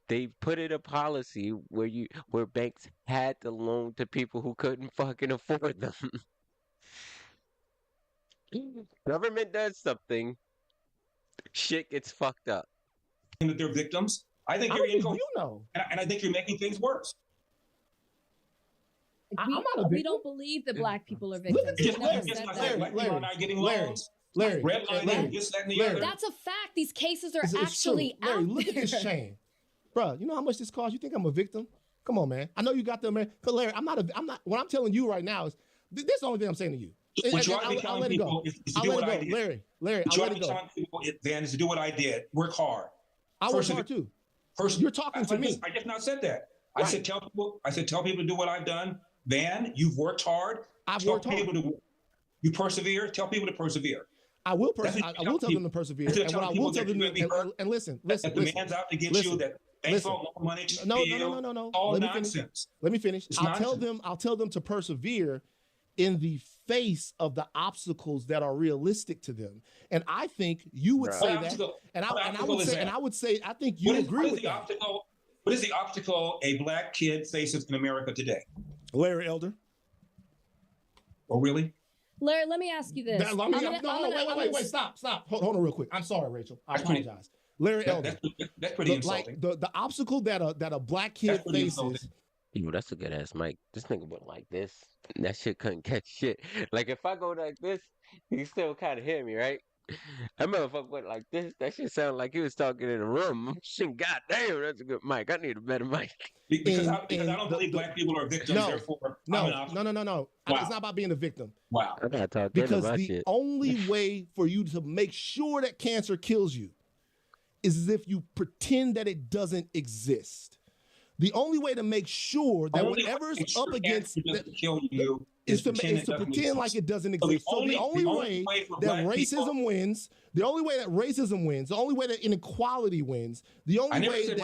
[SPEAKER 1] they put in a policy where banks had to loan to people who couldn't fucking afford them. Government does something, shit gets fucked up.
[SPEAKER 3] That they're victims. I think you're incoherent, and I think you're making things worse.
[SPEAKER 4] We don't believe that black people are victims.
[SPEAKER 2] Larry,
[SPEAKER 4] that's a fact. These cases are actually out there.
[SPEAKER 2] Look at this chain, bro. You know how much this costs? You think I'm a victim? Come on, man. I know you got them, man. Cause Larry, I'm not. What I'm telling you right now is this is the only thing I'm saying to you.
[SPEAKER 3] I'll let it go.
[SPEAKER 2] Larry, I'll let it go.
[SPEAKER 3] Van, is to do what I did. Work hard.
[SPEAKER 2] I work hard too. You're talking to me.
[SPEAKER 3] I just not said that. I said tell people to do what I've done. Van, you've worked hard.
[SPEAKER 2] I've worked hard.
[SPEAKER 3] You persevere. Tell people to persevere.
[SPEAKER 2] I will tell them to persevere. And what I will tell them and listen.
[SPEAKER 3] That the man's out to get you. That banks don't loan money to
[SPEAKER 2] No.
[SPEAKER 3] All nonsense.
[SPEAKER 2] Let me finish. I'll tell them to persevere in the face of the obstacles that are realistic to them. And I think you would say that, and I would say, I think you agree with that.
[SPEAKER 3] What is the obstacle a black kid faces in America today?
[SPEAKER 2] Larry Elder.
[SPEAKER 3] Oh, really?
[SPEAKER 4] Larry, let me ask you this.
[SPEAKER 2] Wait, stop. Hold on real quick. I'm sorry, Rachel. I apologize. Larry Elder.
[SPEAKER 3] That's pretty insulting.
[SPEAKER 2] Like the obstacle that a black kid faces.
[SPEAKER 1] Yo, that's a good ass mic. This nigga went like this. That shit couldn't catch shit. Like if I go like this, you still kind of hear me, right? That motherfucker went like this. That shit sounded like he was talking in a room. I'm saying, God damn, that's a good mic. I need a better mic.
[SPEAKER 3] Because I don't believe black people are victims.
[SPEAKER 2] No.
[SPEAKER 3] Wow.
[SPEAKER 2] It's not about being a victim.
[SPEAKER 3] Wow.
[SPEAKER 1] I gotta talk
[SPEAKER 2] Because
[SPEAKER 1] about
[SPEAKER 2] the
[SPEAKER 1] shit.
[SPEAKER 2] only way for you to make sure that cancer kills you is if you pretend that it doesn't exist. The only way to make sure that whatever's up against is to pretend like it doesn't exist. So the only way that racism wins, the only way that racism wins, the only way that inequality wins, the only way that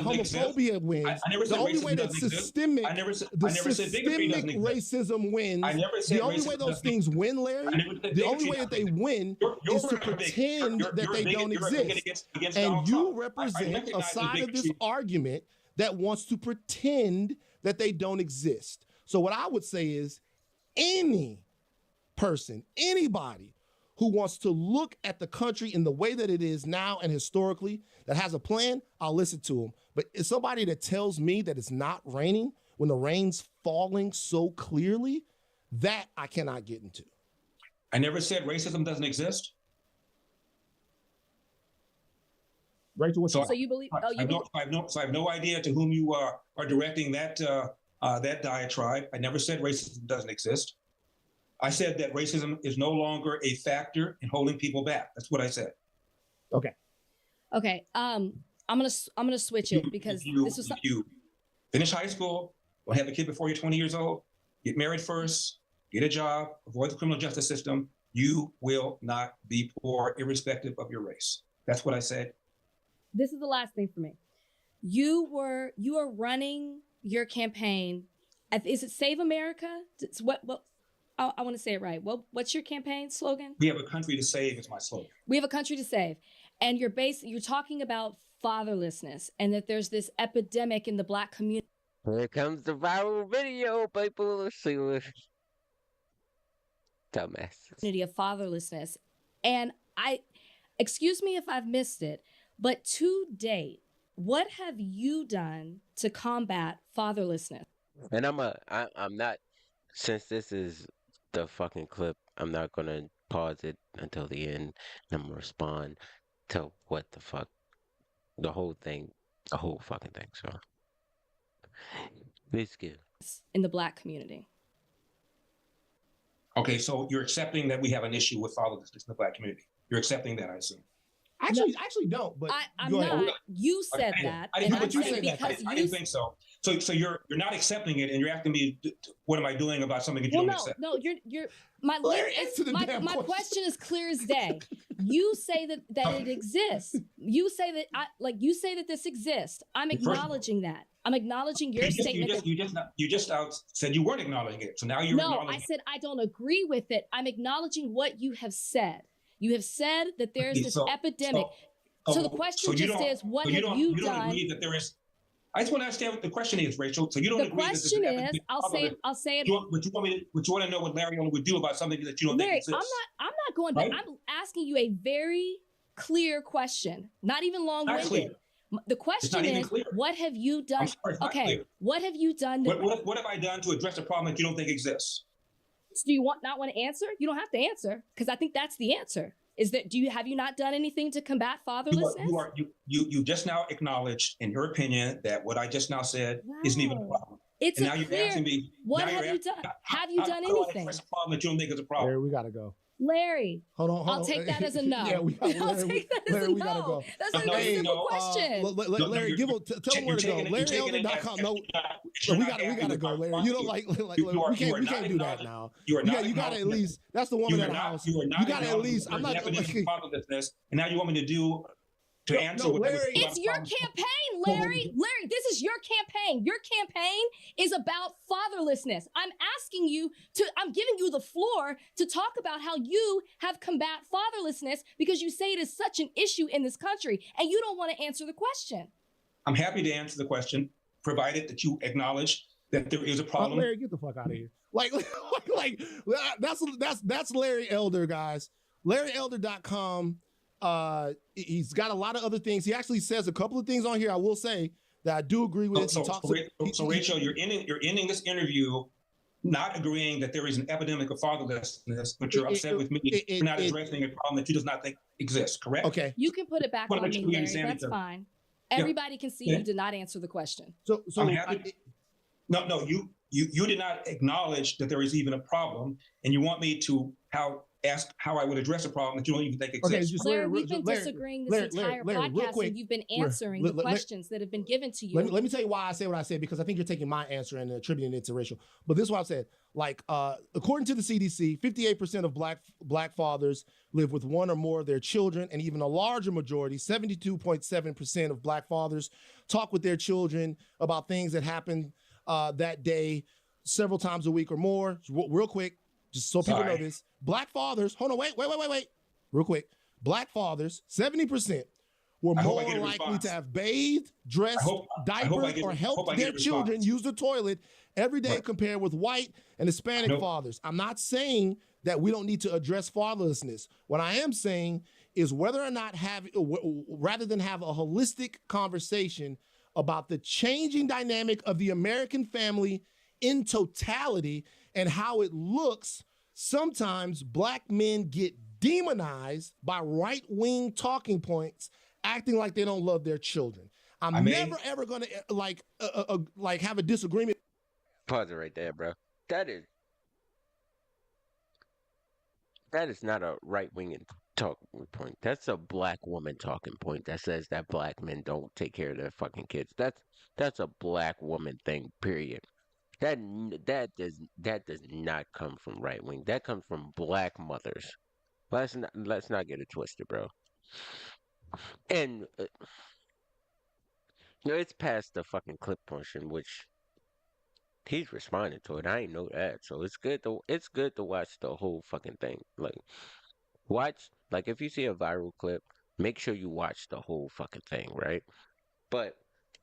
[SPEAKER 2] homophobia wins, the only way that systemic racism wins, the only way those things win, Larry, the only way that they win is to pretend that they don't exist. And you represent a side of this argument that wants to pretend that they don't exist. So what I would say is any person, anybody who wants to look at the country in the way that it is now and historically, that has a plan, I'll listen to them. But it's somebody that tells me that it's not raining when the rain's falling so clearly, that I cannot get into.
[SPEAKER 3] I never said racism doesn't exist.
[SPEAKER 2] Rachel, what's
[SPEAKER 4] so you believe?
[SPEAKER 3] I have no idea to whom you are directing that diatribe. I never said racism doesn't exist. I said that racism is no longer a factor in holding people back. That's what I said.
[SPEAKER 2] Okay.
[SPEAKER 4] I'm gonna switch it because this is
[SPEAKER 3] you finish high school, don't have a kid before you're 20 years old, get married first, get a job, avoid the criminal justice system. You will not be poor, irrespective of your race. That's what I said.
[SPEAKER 4] This is the last thing for me. You are running your campaign. Is it Save America? It's what I want to say it right. What's your campaign slogan?
[SPEAKER 3] We have a country to save is my slogan.
[SPEAKER 4] We have a country to save. And you're talking about fatherlessness and that there's this epidemic in the black community.
[SPEAKER 1] Here comes the viral video, people. Let's see what dumbass.
[SPEAKER 4] Of fatherlessness. And excuse me if I've missed it, but to date, what have you done to combat fatherlessness?
[SPEAKER 1] And I'm not, since this is the fucking clip, I'm not gonna pause it until the end. I'm gonna respond to what the fuck, the whole fucking thing. So, please give.
[SPEAKER 4] In the black community.
[SPEAKER 3] Okay, so you're accepting that we have an issue with fatherlessness in the black community. You're accepting that, I assume.
[SPEAKER 2] Actually don't. But
[SPEAKER 4] I'm not. You said that. I
[SPEAKER 3] didn't think so. So you're not accepting it, and you're asking me, what am I doing about something that you don't accept?
[SPEAKER 4] No, you're my question is clear as day. You say that it exists. You say that this exists. I'm acknowledging that. I'm acknowledging your statement.
[SPEAKER 3] You just said you weren't acknowledging it. So now you're acknowledging it. No,
[SPEAKER 4] I said I don't agree with it. I'm acknowledging what you have said. You have said that there's this epidemic. So the question is, what have you done? You don't agree that there is. I just want to understand what the question is, Rachel. So you don't agree that there's an epidemic. The question is, I'll say it. But you want to know what Larry would do about something that you don't think exists? I'm not going back. I'm asking you a very clear question, not even long-winded. The question is, what have you done? What have you done?
[SPEAKER 3] What have I done to address a problem that you don't think exists?
[SPEAKER 4] Do you not want to answer? You don't have to answer, because I think that's the answer. Is that have you not done anything to combat fatherlessness?
[SPEAKER 3] You just now acknowledged, in your opinion, that what I just now said isn't even a problem.
[SPEAKER 4] It's and now you're asking me, what have you done? Have you done anything?
[SPEAKER 3] Address a problem that you don't think is a problem.
[SPEAKER 2] Larry, we gotta go.
[SPEAKER 4] Larry,
[SPEAKER 2] hold on.
[SPEAKER 4] I'll take that as a no.
[SPEAKER 2] Yeah,
[SPEAKER 4] I'll take that as a no. Gotta go. That's not a simple question.
[SPEAKER 2] Larry, tell him where to go. LarryElder.com. No, we gotta go, Larry. You don't like we can't do that now. You gotta at least. That's the woman in the house. You gotta at least. I'm not.
[SPEAKER 3] And now you want me to do to answer what
[SPEAKER 2] Larry,
[SPEAKER 4] it's your campaign, Larry. Larry, this is your campaign. Your campaign is about fatherlessness. I'm asking you I'm giving you the floor to talk about how you have combat fatherlessness because you say it is such an issue in this country and you don't want to answer the question.
[SPEAKER 3] I'm happy to answer the question, provided that you acknowledge that there is a problem.
[SPEAKER 2] Larry, get the fuck out of here. Like that's Larry Elder, guys. LarryElder.com. He's got a lot of other things. He actually says a couple of things on here I will say that I do agree with.
[SPEAKER 3] So Rachel, you're ending this interview not agreeing that there is an epidemic of fatherlessness, but you're upset with me for not addressing a problem that you does not think exists, correct?
[SPEAKER 2] Okay.
[SPEAKER 4] You can put it back on me, Larry. That's fine. Everybody can see you did not answer the question.
[SPEAKER 2] So
[SPEAKER 3] I'm happy. No, you did not acknowledge that there is even a problem, and you want me to ask how I would address a problem that you don't even think exists.
[SPEAKER 4] Okay, Larry, we've been disagreeing this entire podcast, and you've been answering the questions that have been given to you.
[SPEAKER 2] Let me tell you why I say what I said, because I think you're taking my answer and attributing it to racial. But this is what I said. Like, according to the CDC, 58% of black fathers live with one or more of their children, and even a larger majority, 72.7% of black fathers talk with their children about things that happened that day several times a week or more. Real quick, just so people know this. Black fathers, hold on, wait. Real quick. Black fathers, 70% were more likely to have bathed, dressed, diapered, or helped their children use the toilet every day compared with white and Hispanic fathers. I'm not saying that we don't need to address fatherlessness. What I am saying is whether or not rather than have a holistic conversation about the changing dynamic of the American family in totality and how it looks, sometimes black men get demonized by right-wing talking points, acting like they don't love their children. I'm never ever gonna like have a disagreement.
[SPEAKER 1] Pause it right there, bro. That is not a right-wing talking point. That's a black woman talking point that says that black men don't take care of their fucking kids. That's a black woman thing, period. That does not come from right wing. That comes from black mothers. Let's not get it twisted, bro. And it's past the fucking clip portion, which he's responding to it. I ain't know that, so it's good to watch the whole fucking thing. Like if you see a viral clip, make sure you watch the whole fucking thing, right? But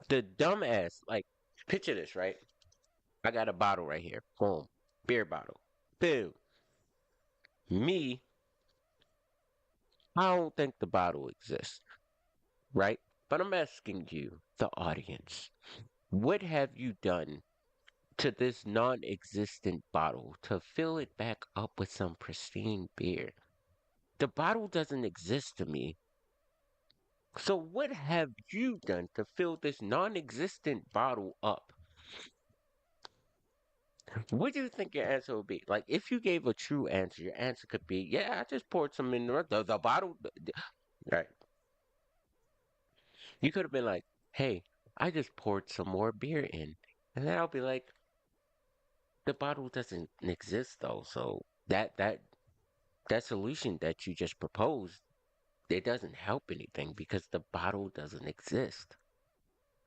[SPEAKER 1] the dumbass, like, picture this, right? I got a bottle right here. Boom. Beer bottle. Boom. Me, I don't think the bottle exists. Right? But I'm asking you, the audience, what have you done to this non-existent bottle to fill it back up with some pristine beer? The bottle doesn't exist to me. So what have you done to fill this non-existent bottle up? What do you think your answer would be? Like, if you gave a true answer, your answer could be, yeah, I just poured some in the bottle. Right. You could have been like, hey, I just poured some more beer in. And then I'll be like, the bottle doesn't exist, though. So that solution that you just proposed, it doesn't help anything because the bottle doesn't exist.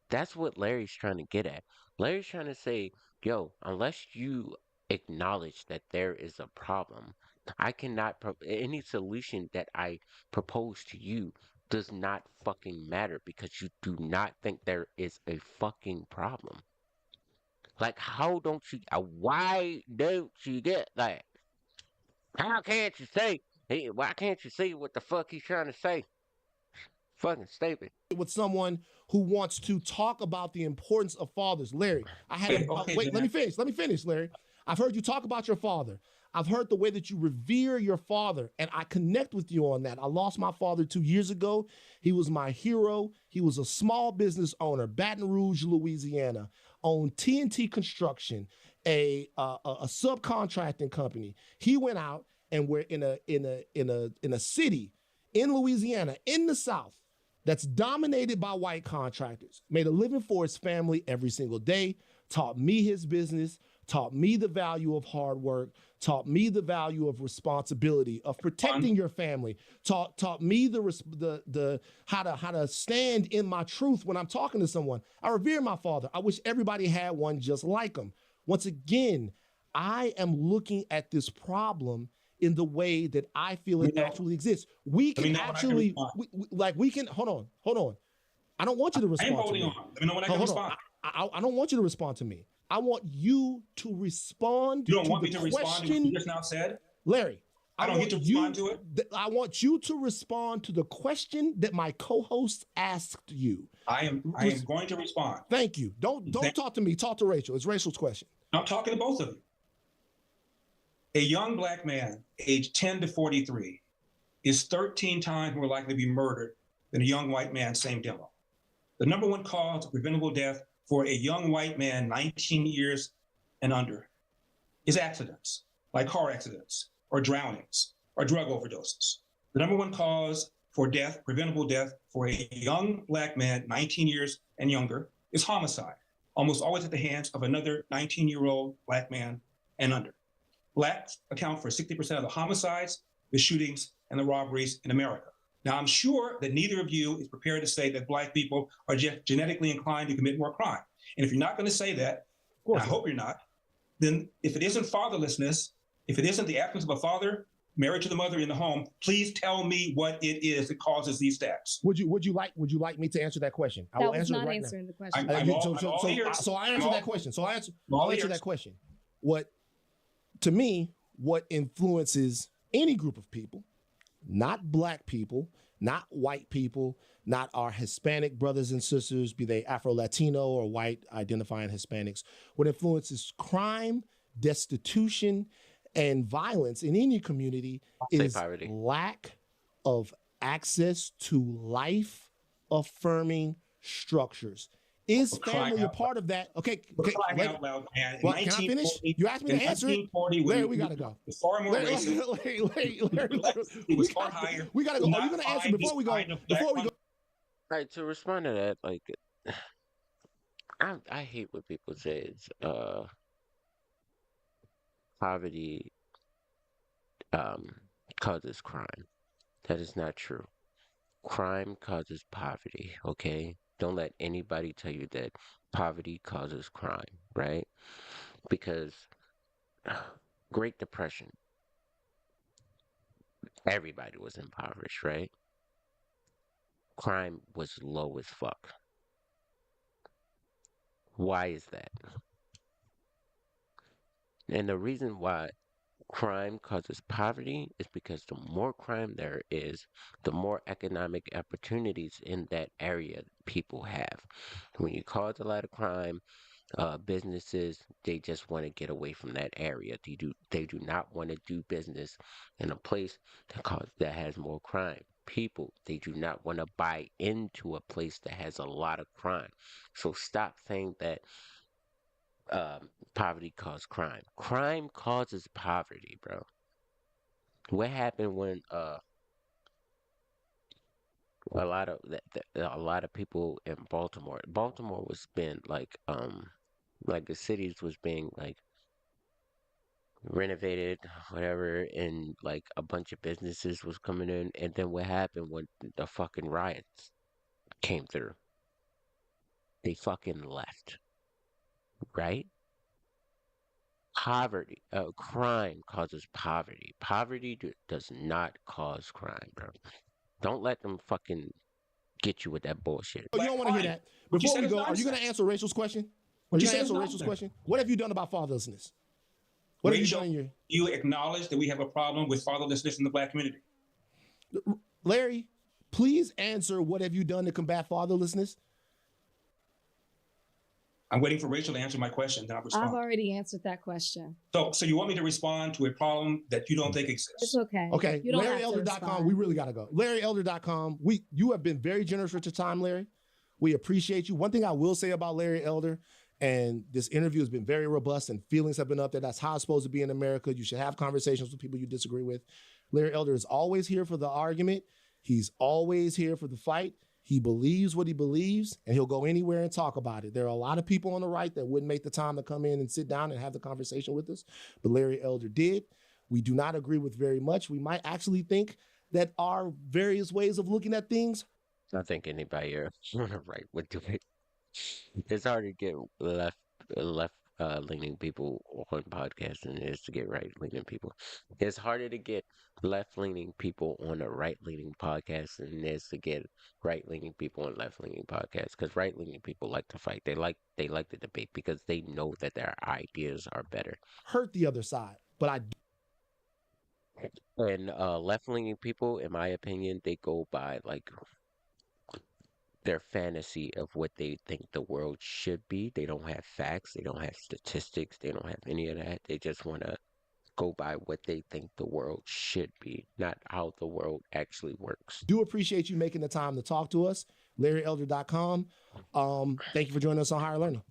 [SPEAKER 1] That's what Larry's trying to get at. Larry's trying to say, yo, unless you acknowledge that there is a problem, I cannot, any solution that I propose to you does not fucking matter because you do not think there is a fucking problem. Like, why don't you get that? Why can't you see what the fuck he's trying to say? Fucking stupid.
[SPEAKER 2] With someone who wants to talk about the importance of fathers. Larry, let me finish, Larry. I've heard you talk about your father. I've heard the way that you revere your father, and I connect with you on that. I lost my father 2 years ago. He was my hero. He was a small business owner, Baton Rouge, Louisiana, owned TNT Construction, a subcontracting company. He went out and we're in a city in Louisiana, in the South, that's dominated by white contractors, made a living for his family every single day, taught me his business, taught me the value of hard work, taught me the value of responsibility, of protecting your family, taught me the how to stand in my truth when I'm talking to someone. I revere my father. I wish everybody had one just like him. Once again, I am looking at this problem in the way that I feel it actually exists. We can actually, we can, hold on. I don't want you to respond to me.
[SPEAKER 3] Let me know when I can respond.
[SPEAKER 2] I don't want you to respond to me. I want you to respond.
[SPEAKER 3] You don't want me to respond to what you just now said?
[SPEAKER 2] Larry,
[SPEAKER 3] I don't get to respond to it?
[SPEAKER 2] I want you to respond to the question that my co-host asked you.
[SPEAKER 3] I am going to respond.
[SPEAKER 2] Thank you. Don't talk to me. Talk to Rachel. It's Rachel's question.
[SPEAKER 3] I'm talking to both of you. A young black man, aged 10 to 43, is 13 times more likely to be murdered than a young white man, same demo. The number one cause of preventable death for a young white man, 19 years and under, is accidents, like car accidents, or drownings, or drug overdoses. The number one cause for death, preventable death, for a young black man, 19 years and younger, is homicide, almost always at the hands of another 19-year-old black man and under. Blacks account for 60% of the homicides, the shootings, and the robberies in America. Now, I'm sure that neither of you is prepared to say that black people are genetically inclined to commit more crime. And if you're not going to say that, and I hope you're not, then if it isn't fatherlessness, if it isn't the absence of a father, married to the mother in the home, please tell me what it is that causes these stats.
[SPEAKER 2] Would you like me to answer that question? I will answer it right now.
[SPEAKER 4] The question.
[SPEAKER 2] So I answer that question. I'll answer that question. What influences any group of people, not black people, not white people, not our Hispanic brothers and sisters, be they Afro-Latino or white identifying Hispanics, what influences crime, destitution, and violence in any community is
[SPEAKER 1] poverty.
[SPEAKER 2] Lack of access to life-affirming structures. Is family a part of that? Okay.
[SPEAKER 3] Out loud, man.
[SPEAKER 2] Well, can I finish? You asked me to answer it. Larry, we gotta go.
[SPEAKER 3] Far more racist.
[SPEAKER 2] Larry,
[SPEAKER 3] was far higher.
[SPEAKER 2] We gotta go. Are you gonna answer before we go?
[SPEAKER 1] Right, to respond to that, like, I hate when people say it's poverty causes crime. That is not true. Crime causes poverty, okay? Don't let anybody tell you that poverty causes crime, right? Because Great Depression, everybody was impoverished, right? Crime was low as fuck. Why is that? And the reason why crime causes poverty is because the more crime there is, the more economic opportunities in that area people have. When you cause a lot of crime, businesses, they just want to get away from that area. They do not want to do business in a place that has more crime. People, they do not want to buy into a place that has a lot of crime. So stop saying that poverty causes crime. Crime causes poverty, bro. What happened when a lot of people in Baltimore was being like the cities was being like renovated, whatever, and like a bunch of businesses was coming in, and then what happened when the fucking riots came through? They fucking left, right? Poverty, crime causes poverty. Poverty does not cause crime, bro. Don't let them fucking get you with that bullshit.
[SPEAKER 2] Oh, you don't want to hear that. Before we go, are you going to answer Rachel's question? Are you going to answer Rachel's question? What have you done about fatherlessness? What
[SPEAKER 3] Rachel,
[SPEAKER 2] have you done?
[SPEAKER 3] You acknowledge that we have a problem with fatherlessness in the black community.
[SPEAKER 2] Larry, please answer, what have you done to combat fatherlessness?
[SPEAKER 3] I'm waiting for Rachel to answer my question, then I'll respond.
[SPEAKER 4] I've already answered that question.
[SPEAKER 3] So you want me to respond to a problem that you don't think exists?
[SPEAKER 4] It's okay.
[SPEAKER 2] Okay, LarryElder.com, we really got to go. LarryElder.com, you have been very generous with your time, Larry. We appreciate you. One thing I will say about Larry Elder, and this interview has been very robust and feelings have been up there. That's how it's supposed to be in America. You should have conversations with people you disagree with. Larry Elder is always here for the argument. He's always here for the fight. He believes what he believes, and he'll go anywhere and talk about it. There are a lot of people on the right that wouldn't make the time to come in and sit down and have the conversation with us, but Larry Elder did. We do not agree with very much. We might actually think that our various ways of looking at things.
[SPEAKER 1] I think anybody on the right would do it. It's hard to get left leaning people on podcasts than it is to get right leaning people. It's harder to get left leaning people on a right leaning podcast than it is to get right leaning people on left leaning podcasts. Because right leaning people like to fight. They like the debate because they know that their ideas are better.
[SPEAKER 2] Hurt the other side, but I.
[SPEAKER 1] And left leaning people, in my opinion, they go by like their fantasy of what they think the world should be. They don't have facts, they don't have statistics, they don't have any of that. They just want to go by what they think the world should be, not how the world actually works.
[SPEAKER 2] Do appreciate you making the time to talk to us. LarryElder.com. Thank you for joining us on Higher Learning.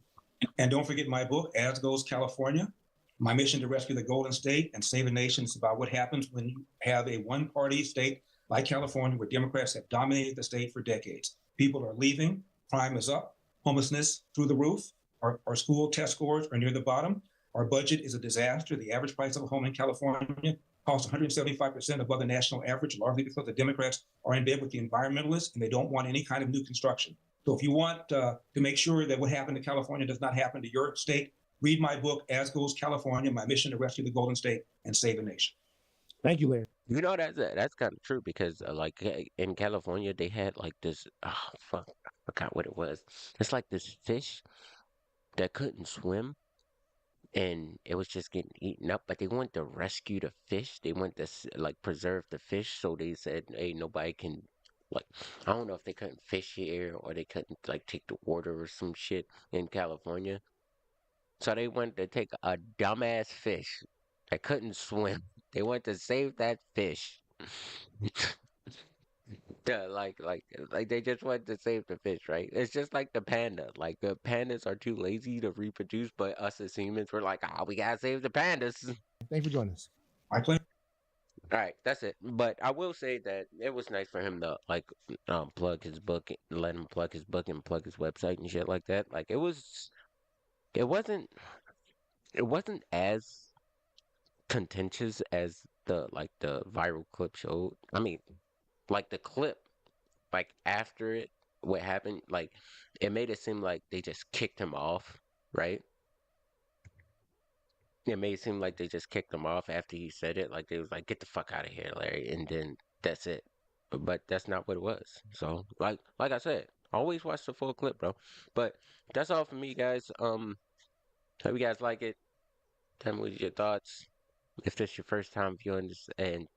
[SPEAKER 3] And don't forget my book, As Goes California. My mission to rescue the Golden State and save a nation is about what happens when you have a one-party state like California, where Democrats have dominated the state for decades. People are leaving, crime is up, homelessness through the roof, our school test scores are near the bottom, our budget is a disaster. The average price of a home in California costs 175% above the national average, largely because the Democrats are in bed with the environmentalists and they don't want any kind of new construction. So if you want to make sure that what happened to California does not happen to your state, read my book, As Goes California, My Mission to Rescue the Golden State and Save a Nation.
[SPEAKER 2] Thank you, Larry.
[SPEAKER 1] You know, that's kind of true because like in California they had like this fuck, I forgot what it was. It's like this fish that couldn't swim and it was just getting eaten up, but they wanted to rescue the fish. They wanted to like preserve the fish, so they said, "Hey, nobody can like I don't know if they couldn't fish here or they couldn't like take the water or some shit in California." So they wanted to take a dumbass fish that couldn't swim. They wanted to save that fish. Yeah, like they just wanted to save the fish, right? It's just like the panda. Like the pandas are too lazy to reproduce, but us as humans, we're like, ah, we gotta save the pandas.
[SPEAKER 2] Thanks for joining us.
[SPEAKER 3] My pleasure.
[SPEAKER 1] All right, that's it. But I will say that it was nice for him to like plug his book, let him plug his book and plug his website and shit like that. Like it wasn't as contentious as the viral clip showed. I mean, like the clip, like after it, what happened, like it made it seem like they just kicked him off, right? It made it seem like they just kicked him off after he said it. Like they was like, "Get the fuck out of here, Larry," and then that's it. But that's not what it was. So, like I said, always watch the full clip, bro. But that's all for me, guys. Hope you guys like it. Tell me what your thoughts. If this your first time viewing this, and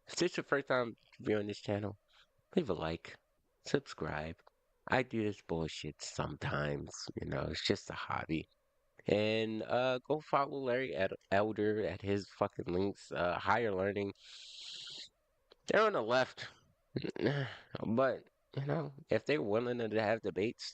[SPEAKER 1] if this your first time viewing this channel, leave a like, subscribe. I do this bullshit sometimes, you know, it's just a hobby. And go follow Larry Elder at his fucking links, Higher Learning. They're on the left. But, you know, if they're willing to have debates,